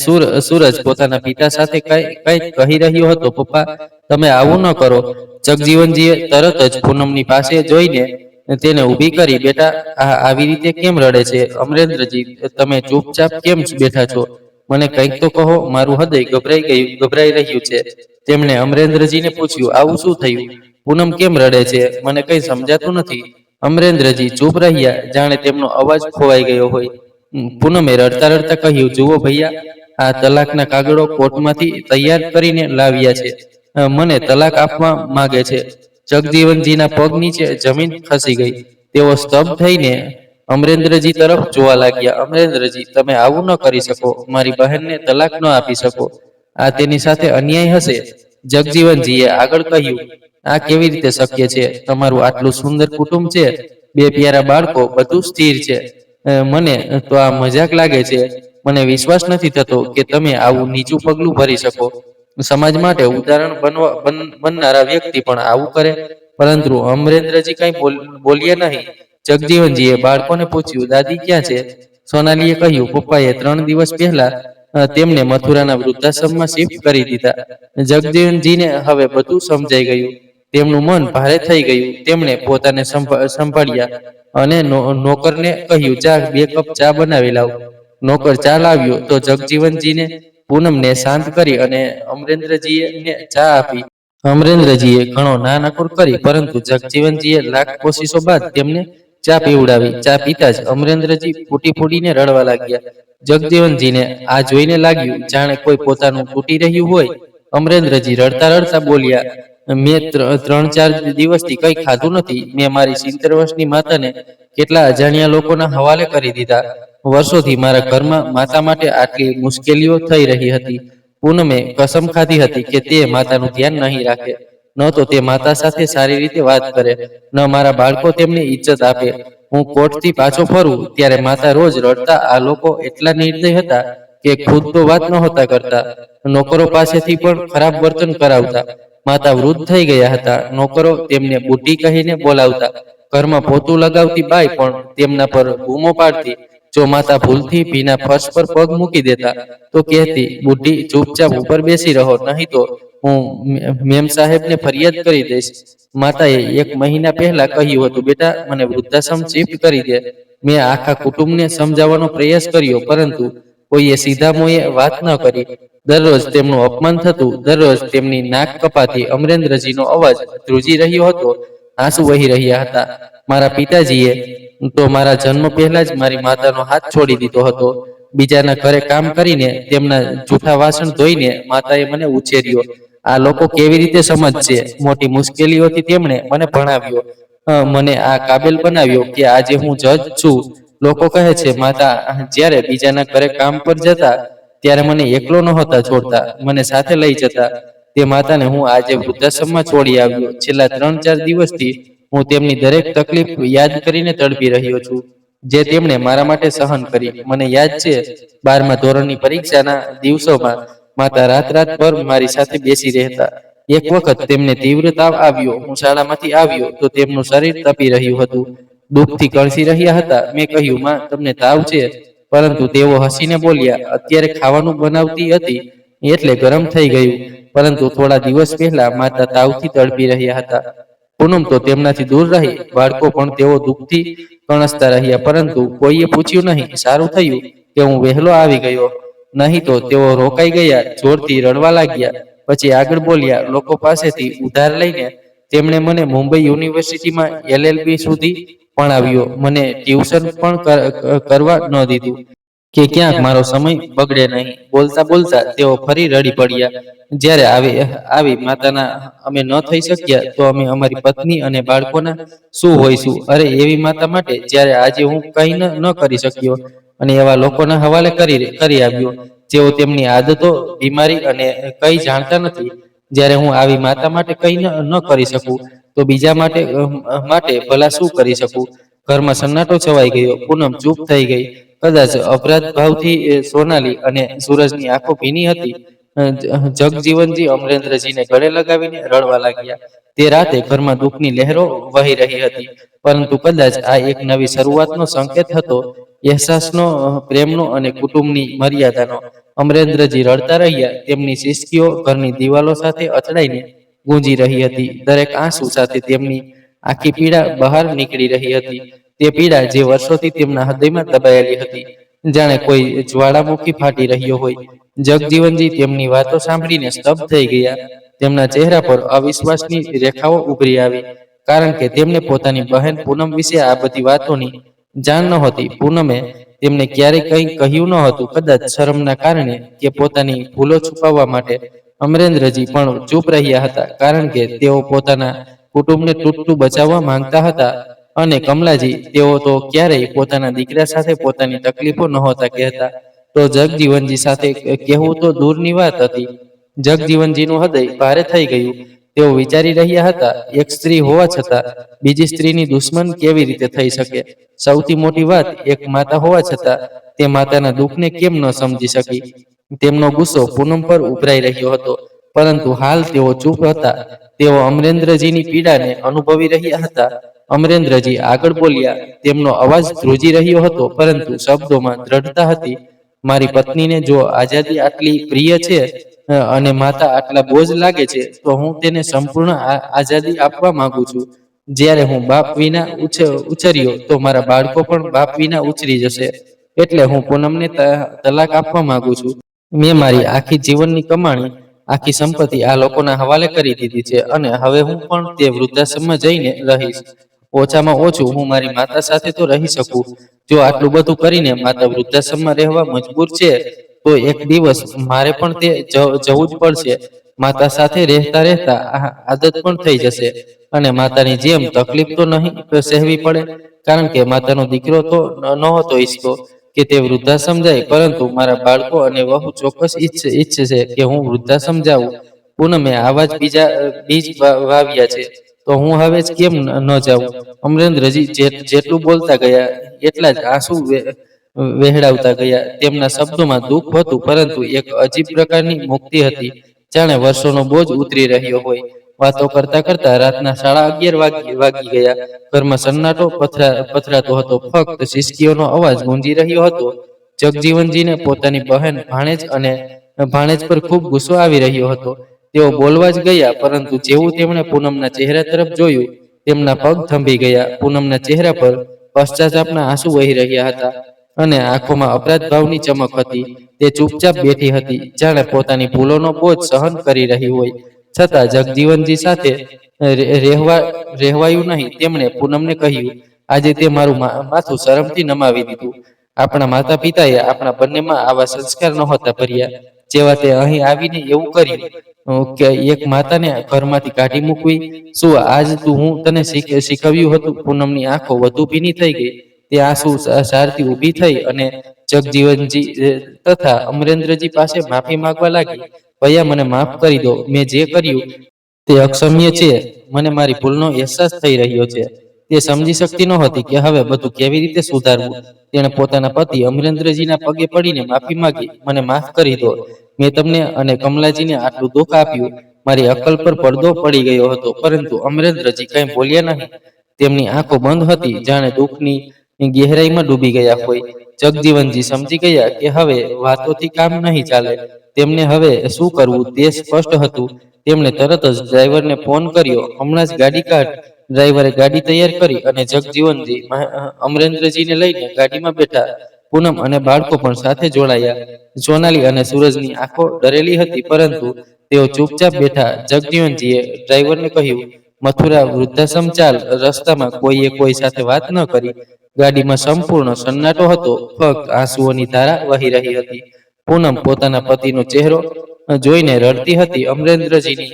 સૂરજ પોતાના પિતા સાથે કંઈક કહી રહ્યો હતો. પપ્પા, તમે આવું ન કરો. જગજીવનજીએ તરત જ પૂનમની પાસે જોઈને તેને ઊભી કરી. બેટા, આ આવી રીતે કેમ રડે છે? અમરેન્દ્રજી, તમે ચૂપચાપ કેમ બેઠા છો? મને કંઈક તો કહો. મારું હૃદય ગભરાઈ રહ્યું છે. તેમણે અમરેન્દ્રજીને પૂછ્યું, આવું શું થયું? પૂનમ કેમ રડે છે? મને કંઈ સમજાતું નથી. અમરેન્દ્રજી ચૂપ રહ્યા, જાણે તેમનો અવાજ ખોવાઈ ગયો હોય. પૂનમે રડતા રડતા કહ્યું, જુઓ ભૈયા, આ તલાકના કાગળો કોર્ટમાંથી તૈયાર કરીને લાવ્યા છે. મને તલાક આપવા માંગે છે. જગજીવનજીના પગ નીચે જમીન ખસી ગઈ. તેઓ સ્તબ્ધ થઈને અમરેન્દ્રજી તરફ જોવા લાગ્યા. અમરેન્દ્રજી, તમે આવું ન કરી શકો. મારી બહેનને તલાક ન આપી શકો. આ તેની સાથે અન્યાય હશે. જગજીવનજીએ આગળ કહ્યું, આ કેવી રીતે શક્ય છે? તમારું આટલું સુંદર કુટુંબ છે, 2 પ્યારા બાળકો, બધું સ્થિર છે. મને તો આ મજાક લાગે છે. મને વિશ્વાસ નથી થતો કે તમે આવું નીચું પગલું ભરી શકો. સમાજ માટે ઉદાહરણ બનનારા વ્યક્તિ પણ આવું કરે. પરંતુ અમરેન્દ્રજી કંઈ બોલ્યા નહીં. જગજીવનજીએ બાળકોને પૂછ્યું, દાદી ક્યાં છે? સોનાલીએ કહ્યું, પપ્પાએ 3 દિવસ પહેલા તેમને મથુરાના વૃદ્ધાશ્રમમાં શિફ્ટ કરી દીધા. જગજીવનજીને હવે બધું સમજાઈ ગયું. તેમનું મન ભારે થઈ ગયું. તેમણે પોતાને સંભાળ્યા અને નોકરને કહ્યું, જા 2 કપ ચા બનાવી લાવ. નોકર ચા લાવ્યો તો જગજીવનજીને પૂનમને શાંત કરી અને અમરેન્દ્રજીને ચા આપી. અમરેન્દ્રજીએ ઘણો ના નકર કરી, પરંતુ જગજીવનજીએ લાખ કોશિશો બાદ તેમને ચા પીવડાવી. ચા પીતા જ અમરેન્દ્રજી ફૂટીને રડવા લાગ્યા. જગજીવનજીને આ જોઈને લાગ્યું જાણે કોઈ પોતાનું તૂટી રહ્યું હોય. અમરેન્દ્રજી રડતા રડતા બોલ્યા, મેં 3-4 દિવસથી કંઈ ખાધું નથી. મેં મારી 70 વર્ષની માતાને કેટલા અજાણ્યા લોકોના હવાલે કરી દીધા. વર્ષોથી મારા ઘરમાં માતા માટે આટલી મુશ્કેલીઓ થઈ રહી હતી. પૂનમે કસમ ખાધી હતી કે તે માતાનું ધ્યાન નહીં રાખે, ન તો તે માતા સાથે સારી રીતે વાત કરે, ન મારા બાળકો તેમને ઇજ્જત આપે. હું કોર્ટથી પાછો ફરું ત્યારે માતા રોજ રડતા. આ લોકો એટલા નિર્દય હતા કે ખુદ તો વાત નહોતા કરતા. નોકરો પાસેથી પણ ખરાબ વર્તન કરાવતા. માતા વૃદ્ધ થઈ ગયા હતા. નોકરો તેમને બુઢી કહીને બોલાવતા. ઘરમાં પોતું લગાવતી બાઈ પણ તેમના પર બૂમો પાડતી. જો માતા ભૂલથી ભીના ફર્શ પર પગ મૂકી દેતા તો કહેતી, બુઢી ચૂપચાપ ઉપર બેસી રહો, નહીં તો હું મેમ સાહેબને ફરિયાદ કરી દઈશ. માતાએ 1 મહિના પહેલા કહ્યું હતું, બેટા મને વૃદ્ધાશ્રમ શિફ્ટ કરી દે. મેં આખા કુટુંબને સમજાવવાનો પ્રયાસ કર્યો, પરંતુ કોઈએ સીધા મોંએ વાત ન કરી. દરરોજ તેમનું અપમાન થતું, દરરોજ તેમની નાક કપાતી. અમરેન્દ્રજીનો અવાજ ધ્રુજી રહ્યો હતો, આંસુ વહી રહ્યા હતા. મારા પિતાજીએ તો મારા જન્મ પહેલા જ મારી માતાનો હાથ છોડી દીધો હતો. બીજાના ઘરે કામ કરીને, તેમના જૂઠા વાસણ ધોઈને માતાએ મને ઉછેર્યો. આ લોકો કેવી રીતે સમજશે? મોટી મુશ્કેલીઓથી તેમણે મને ભણાવ્યો, મને આ કાબિલ બનાવ્યો કે આજે હું જજ છું. લોકો કહે છે, માતા જ્યારે બીજાના ઘરે કામ પર જતા ત્યારે મને એકલો નહોતા છોડતા, મને સાથે લઈ જતા. તે માતાને હું આજે વૃદ્ધાશ્રમમાં છોડી આવ્યો. છેલ્લા 3-4 દિવસથી હું તેમની દરેક તકલીફ યાદ કરીને તડપી રહ્યો છું, જે તેમણે મારા માટે સહન કરી. મને યાદ છે, 12મા ધોરણની પરીક્ષાના દિવસોમાં માતા રાત ભર મારી સાથે બેસી રહેતા. એક વખત તેમને તીવ્ર તાવ આવ્યો. હું શાળામાંથી આવ્યો તો તેમનું શરીર તપી રહ્યું હતું, દુઃખથી કળસી રહ્યા હતા. મેં કહ્યું, માં તમને તાવ છે? પરંતુ તેઓ હસીને બોલ્યા, અત્યારે ખાવાનું બનાવતી હતી એટલે ગરમ થઈ ગયું. પરંતુ થોડા દિવસ પહેલા માતા તાવથી તડપી રહ્યા હતા. પૂનમ તો તેમનાથી દૂર રહી. બાળકો પણ તેઓ દુઃખથી કણસતા રહ્યા, પરંતુ કોઈએ પૂછ્યું નહીં. સારું થયું કે હું વહેલો આવી ગયો, નહીં તો તેઓ રોકાઈ ગયા, જોરથી રડવા લાગ્યા. પછી આગળ બોલ્યા, લોકો પાસેથી ઉધાર લઈને તેમણે મને મુંબઈ યુનિવર્સિટીમાં LLB સુધી ભણાવ્યો. મને ટ્યુશન પણ કરવા ન દીધું કે ક્યાંક મારો સમય બગડે નહીં. બોલતા બોલતા તેઓ ફરી રડી પડ્યા. જ્યારે આવી માતાના અમે ન થઈ શક્યા તો અમે અમારી પત્ની અને બાળકોના શું હોઈશું? અરે એવી માતા માટે જ્યારે આજે હું કંઈ ન કરી શક્યો અને એવા લોકોના હવાલે કરી આવ્યો જેઓ તેમની આદતો, બીમારી અને કંઈ જાણતા નથી. જ્યારે હું આવી માતા માટે કંઈ ન કરી શકું તો બીજા માટે ભલા શું કરી શકું? ઘરમાં સન્નાટો છવાઈ ગયો. પૂનમ ચૂપ થઈ ગઈ. કદાચ અપરાધ ભાવથી સોનાલી અને સૂરજની આંખો ભીની હતી. જગજીવનજી અમરેન્દ્રજીને ગળે લગાવીને રડવા લાગ્યા. તે રાતે ઘરમાં દુઃખની લહેરો વહી રહી હતી, પરંતુ કદાચ આ એક નવી શરૂઆતનો સંકેત હતો, અહેસાસનો, પ્રેમનો અને કુટુંબની મર્યાદાનો. અમરેન્દ્રજી રડતા રહ્યા. તેમની શિસ્તીઓ ઘરની દિવાલો સાથે અથડાઈને ગૂંજી રહી હતી. દરેક આંસુ સાથે તેમની આખી પીડા બહાર નીકળી રહી હતી. તે પીડા જે વર્ષોથી તેમના હૃદયમાં દબાયેલી હતી, જાણે કોઈ જ્વાળામુખી ફાટી રહ્યો હોય. જગજીવનજી તેમની વાતો સાંભળીને સ્તબ્ધ થઈ ગયા. તેમના ચહેરા પર અવિશ્વાસની રેખાઓ ઉભરી આવી, કારણ કે તેમને પોતાની બહેન પૂનમ વિશે આ બધી વાતોની જાણ નહોતી. પૂનમે તેમને ક્યારેય કંઈ કહ્યું ન હતું, કદાચ શરમના કારણે કે પોતાની ભૂલો છુપાવવા માટે. અમરેન્દ્રજી પણ ચૂપ રહ્યા હતા, કારણ કે તેઓ પોતાના કુટુંબને તૂટતું બચાવવા માંગતા હતા. અને કમલાજી, તેઓ તો ક્યારેય પોતાના દીકરા સાથે પોતાની તકલીફો નહોતા કહેતા, તો જગજીવનજી સાથે કહેવું તો દૂરની વાત હતી. જગજીવનજીનું હૃદય ભારે થઈ ગયું. તેઓ વિચારી રહ્યા હતા, એક સ્ત્રી હોવા છતાં બીજી સ્ત્રીની દુશ્મન કેવી રીતે થઈ શકે? સૌથી મોટી વાત, એક માતા હોવા છતાં તે માતાના દુઃખને કેમ ન સમજી શકી? તેમનો ગુસ્સો પૂનમ પર ઉભરાઈ રહ્યો હતો, પરંતુ હાલ તેઓ ચૂપ હતા. તેઓ અમરેન્દ્રજીની પીડાને અનુભવી રહ્યા હતા. અમરેન્દ્રજી આગળ બોલ્યા. તેમનો અવાજ ધ્રુજી રહ્યો હતો, પરંતુ શબ્દોમાં દ્રઢતા હતી. મારી પત્નીને જો આઝાદી આટલી પ્રિય છે અને માતા આટલા બોજ લાગે છે, તો હું તેને સંપૂર્ણ આઝાદી આપવા માંગુ છું. જ્યારે હું બાપ વિના ઉછર્યો તો મારા બાળકો પણ બાપ વિના ઉછરી જશે. એટલે હું પૂનમને તલાક આપવા માંગુ છું. મેં મારી આખી જીવનની કમાણી, આખી સંપત્તિ આ લોકોના હવાલે કરી દીધી છે, અને હવે હું પણ તે વૃદ્ધાશ્રમમાં જઈને રહીશ. ઓછામાં ઓછું હું મારી માતા સાથે તો રહી શકું. જો આટલું બધું કરીને માતા વૃદ્ધાશ્રમમાં રહેવા મજબૂર છે, તો એક દિવસ મારે પણ તે જવું જ પડશે. માતા સાથે રહેતા રહેતા આદત પણ થઈ જશે, અને માતાની જેમ તકલીફ તો નહીં સહેવી પડે, કારણ કે માતાનો દીકરો તો નહોતો ઈચ્છતો કે તે વૃદ્ધાશ્રમ જાય, પરંતુ મારા બાળકો અને વહુ ચોક્કસ ઈચ્છે છે કે હું વૃદ્ધાશ્રમ જાઉં. પૂનમે આવા જ બીજ વાવ્યા છે, તો હું હવે જ કેમ ન જાઉં? અમરેન્દ્રજી જેટલું બોલતા ગયા એટલા જ આંસુ વહેડાવતા ગયા. તેમના શબ્દોમાં દુઃખ હતું, પરંતુ એક અજીબ પ્રકારની મુક્તિ હતી, જાણે વર્ષોનો બોજ ઉતરી રહ્યો હોય. વાતો કરતા કરતા રાતના 11:30 વાગી ગયા. ઘરમાં સન્નાટો પથરાતો હતો. ફક્ત સિસકીઓનો અવાજ ગુંજી રહ્યો હતો. જગજીવનજીને પોતાની બહેન ભાણેજ પર ખૂબ ગુસ્સો આવી રહ્યો હતો. તેઓ બોલવા જ ગયા, પરંતુ જેવું તેમણે પૂનમના ચહેરા તરફ જોયું, તેમના પગ થંભી ગયા. પૂનમના ચહેરા પર પશ્ચાતાપના આંસુ વહી રહ્યા હતા અને આંખોમાં અપરાધ ભાવની ચમક હતી. તે ચૂપચાપ બેઠી હતી, જાણે પોતાની ભૂલોનો બોજ સહન કરી રહી હોય. છતાં જગજીવનજી સાથે રહેવાયું નહીં. તેમણે પૂનમને કહ્યું, આજે તે મારું માથું શરમથી નમાવી દીધું. આપણા માતા પિતાએ આપણા બંનેમાં આવા સંસ્કાર નહોતા ભર્યા, જેવા તે અહીં આવીને એવું કર્યું કે એક માતાને ઘરમાંથી કાઢી મૂકવી. શું આજ હું તને શીખવ્યું હતું? પૂનમની આંખો વધુ ભીની થઈ ગઈ. તે આંસુ સારથી ઊભી થઈ અને જગજીવનજી તથા અમરેન્દ્રજી પાસે માફી માંગવા લાગી. ભૈયા, મને માફ કરી દો. મેં જે કર્યું તે અક્ષમ્ય છે. મને મારી ભૂલનો અહેસાસ થઈ રહ્યો છે. તે સમજી શકતી નહોતી કે હવે બધું કેવી રીતે સુધારવું. તેણે પોતાના પતિ અમરેન્દ્રજીના પગે પડીને માફી માંગી. મને માફ કરી દો. મેં તમને અને કમલાજીને આટલું દુઃખ આપ્યું. મારી અક્કલ પર પડદો પડી ગયો હતો. પરંતુ અમરેન્દ્રજી કંઈ બોલ્યા નહીં. તેમની આંખો બંધ હતી, જાણે દુઃખની ગહેરાઈમાં ડૂબી ગયા હોય. જગજીવનજી સમજી ગયા કે હવે વાતોથી કામ નહીં ચાલે. તેમને હવે શું કરવું તે સ્પષ્ટ હતું. તેમણે તરત જ ડ્રાઈવરને ફોન કર્યો. હમણાં જ ગાડી કાઢ. ડ્રાઈવરે ગાડી તૈયાર કરી અને જગજીવનજી અમરેન્દ્રજીને લઈને ગાડીમાં બેઠા. પૂનમ અને બાળકો પણ સાથે જોડાયા. સોનાલી અને સૂરજની આંખો ડરેલી હતી, પરંતુ તેઓ ચૂપચાપ બેઠા. જગજીવનજીએ ડ્રાઈવરને કહ્યું, મથુરા વૃદ્ધાશ્રમ ચાલ. રસ્તામાં કોઈએ કોઈ સાથે વાત ન કરી. ગાડીમાં સંપૂર્ણ સન્નાટો હતો. ફક્ત આંસુઓની ધારા વહી રહી હતી. પૂનમ પોતાના પતિનો ચહેરો જોઈને રડતી હતી. અમરેન્દ્રજીની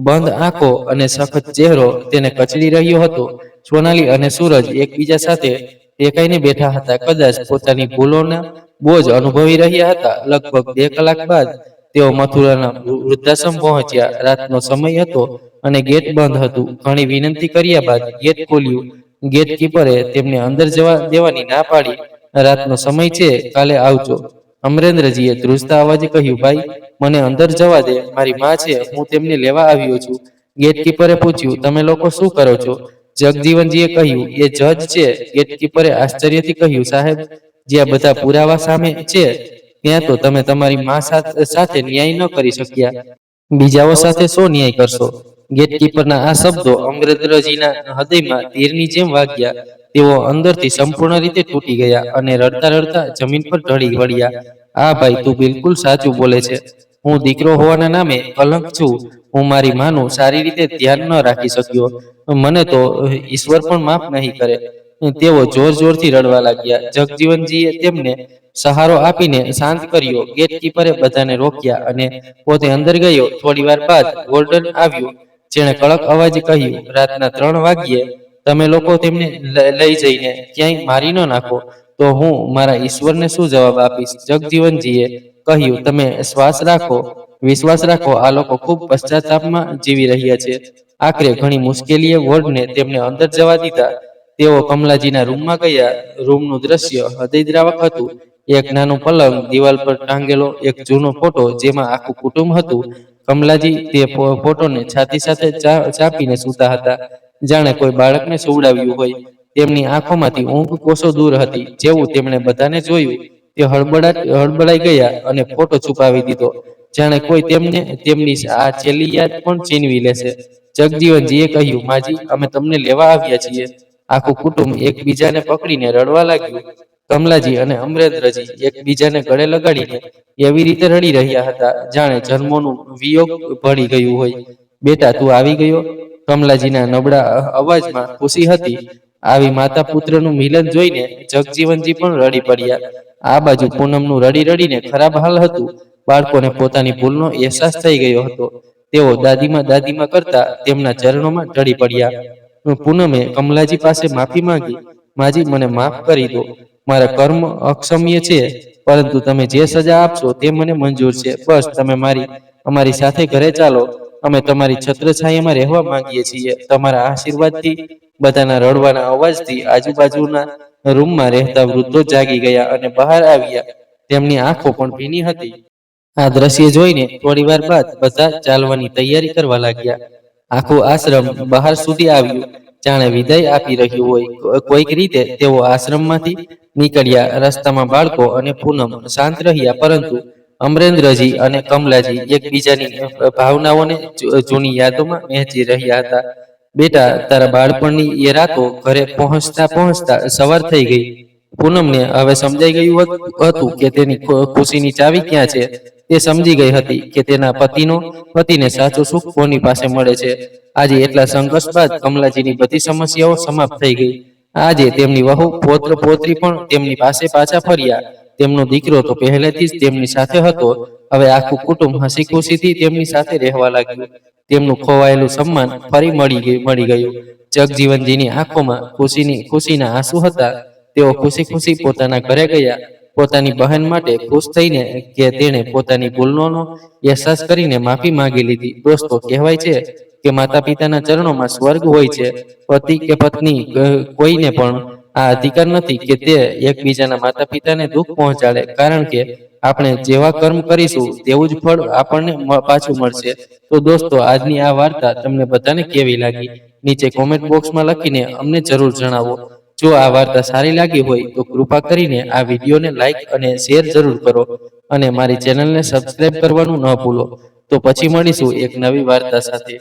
બંધ આંખો અને સખત ચહેરો તેને કચડી રહ્યો હતો. સોનાલી અને સૂરજ એકબીજા સાથે ટેકાઈને બેઠા હતા, કદાચ પોતાની ભૂલોના બોજ અનુભવી રહ્યા હતા. લગભગ 2 કલાક બાદ તેઓ મથુરાના વૃદ્ધાશ્રમ પહોંચ્યા. રાતનો સમય હતો અને ગેટ બંધ હતું. ઘણી વિનંતી કર્યા બાદ ગેટ ખોલ્યું. ગેટકીપરે તેમને અંદર જવા દેવાની ના પાડી. રાતનો સમય છે, કાલે આવજો. અમરેન્દ્રજીએ ધ્રુજતા અવાજે કહ્યું, ભાઈ, મને અંદર જવા દે. મારી માં છે, હું તેમને લેવા આવ્યો છું. ગેટકીપરે પૂછ્યું, તમે લોકો શું કરો છો? જગજીવનજીએ કહ્યું, એ જજ છે. ગેટકીપરે આશ્ચર્યથી કહ્યું, સાહેબ, જ્યાં બધા પુરાવા સામે છે ત્યાં તો તમે તમારી માં સાથે ન્યાય ન કરી શક્યા. બીજાઓ સાથે શો ન્યાય કરશો? ગેટકીપરના આ શબ્દો અમરેન્દ્રજીના હૃદયમાં તીરની જેમ વાગ્યા. તેઓ અંદરથી સંપૂર્ણ રીતે તૂટી ગયા અને રડતા રડતા જમીન પર ઢળી પડ્યા. આ ભાઈ, તું બિલકુલ સાચું બોલે છે. હું દીકરો હોવાના નામે કલંક છું. હું મારી માનું સારી રીતે ધ્યાન ન રાખી શક્યો. મને તો ઈશ્વર પણ માફ નહીં કરે. તેઓ જોર જોરથી રડવા લાગ્યા. જગજીવનજીએ તેમને સહારો આપીને શાંત કર્યો. ગેટકીપરે બધાને રોક્યા અને પોતે અંદર ગયો. થોડી વાર બાદ વોર્ડન આવ્યો, જેણે કડક અવાજે કહ્યું, રાતના 3 વાગ્યે તમે લોકો તેમને લઈ જઈને ક્યાંય મારી ન નાખો તો હું મારા ઈશ્વરને શું જવાબ આપીશ? જગજીવનજીએ કહ્યું, તમે વિશ્વાસ રાખો. આ લોકો ખૂબ પશ્ચાતાપમાં જીવી રહ્યા છે. આખરે ઘણી મુશ્કેલીએ વોર્ડને તેમને અંદર જવા દીધા. તેઓ કમલાજીના રૂમમાં ગયા. રૂમનું દ્રશ્ય હૃદયદ્રાવક હતું. એક નાનું પલંગ, દિવાલ પર ટાંગેલો એક જૂનો ફોટો જેમાં આખું કુટુંબ હતું. કમલાજી તે ફોટોને છાતી સાથે ચાપીને સૂતા હતા, જાણે કોઈ બાળકને સુવડાવ્યું હોય. તેમની આંખોમાંથી ઊંઘ કોસો દૂર હતી. જેવું તેમણે બધાને જોયું, તે હળબળાઈ ગયા અને ફોટો છુપાવી દીધો, જાણે કોઈ તેમની આ છેલ્લી યાદ પણ છીનવી લેશે. જગજીવનજીએ કહ્યું, માજી, અમે તમને લેવા આવ્યા છીએ. આખું કુટુંબ એકબીજાને પકડીને રડવા લાગ્યું. કમલાજી અને અમરેન્દ્રજી એકબીજાને ગળે લગાડીને એવી રીતે રડી રહ્યા હતા, જાણે જન્મોનું વિયોગ ભળી ગયું હોય. બેટા, તું આવી ગયો. કમલાજીના નબળા અવાજમાં ખુશી હતી. આવી માતા પુત્રનું મિલન જોઈને જગજીવનજી પણ રડી પડ્યા. આ બાજુ પૂનમનું રડી રડીને ખરાબ હાલ હતું. બાળકોને પોતાની ભૂલનો અહેસાસ થઈ ગયો હતો. તેઓ દાદીમાં કરતા તેમના ચરણોમાં ઢળી પડ્યા. પૂનમે કમલાજી પાસે માફી માંગી. માજી, મને માફ કરી દો. મારા કર્મ અક્ષમ્ય છે, પરંતુ તમે જે સજા આપશો તે મને મંજૂર છે. બસ તમે અમારી સાથે ઘરે ચાલો. અમે તમારી છત્રછાયામાં રહેવા માંગીએ છીએ. તમારા આશીર્વાદથી, બધાના રડવાના અવાજથી આજુબાજુના રૂમમાં રહેતા વૃદ્ધો જાગી ગયા અને બહાર આવ્યા. તેમની આંખો પણ ભીની હતી. આ દ્રશ્ય જોઈને થોડી વાર બાદ બધા ચાલવાની તૈયારી કરવા લાગ્યા. આખું આશ્રમ બહાર સુધી આવ્યું, જાણે વિદાય આપી રહ્યું હોય. કોઈક રીતે તેઓ આશ્રમમાંથી નીકળ્યા. રસ્તામાં બાળકો અને પૂનમ શાંત રહ્યા, પરંતુ અમરેન્દ્રજી અને કમલાજી એકબીજાની ભાવનાઓને જૂની યાદોમાં વહેંચી રહ્યા હતા. બેટા, તારા બાળપણની એ રાતો ઘરે પહોંચતા પહોંચતા સવાર થઈ ગઈ. પૂનમને હવે સમજાઈ ગયું હતું કે તેની ખુશીની ચાવી ક્યાં છે. તે સમજી ગઈ હતી કે તેના પતિને સાચું સુખ કોની પાસે મળે છે. આજે એટલા સંઘર્ષ બાદ કમલાજીની બધી સમસ્યાઓ સમાપ્ત થઈ ગઈ. આજે તેમની વહુ, પૌત્ર પૌત્રી પણ તેમની પાસે પાછા ફર્યા. તેમનો દીકરો તો પહેલેથી જ તેમની સાથે હતો. હવે આખું કુટુંબ હસી ખુશીથી તેમની સાથે રહેવા લાગ્યું. તેમનું ખોવાયેલું સન્માન ફરી મળી ગયું. જગજીવનજીની આંખોમાં ખુશીના આંસુ હતા. તેઓ ખુશી ખુશી પોતાના ઘરે ગયા. પોતાની બહેન માટે ખુશ થઈને કે તેણે પોતાની ભૂલનો અહેસાસ કરીને માફી માંગી લીધી. દોસ્તો, કહેવાય છે કે માતા પિતાના ચરણોમાં સ્વર્ગ હોય છે. પતિ કે પત્ની કોઈને પણ આ અધિકાર નથી કે તે એકબીજાના માતા પિતાને દુઃખ પહોંચાડે, કારણ કે આપણે જેવા કર્મ કરીશું તેવું જ ફળ આપણને પાછું મળશે. તો દોસ્તો, આજની આ વાર્તા તમને બધાને કેવી લાગી, નીચે કોમેન્ટ બોક્સમાં લખીને અમને જરૂર જણાવો. જો આ વાર્તા સારી લાગી હોય તો કૃપા કરીને આ વિડીયોને લાઈક અને શેર જરૂર કરો, અને મારી ચેનલને સબસ્ક્રાઇબ કરવાનું ન ભૂલો. તો પછી મળીશું એક નવી વાર્તા સાથે.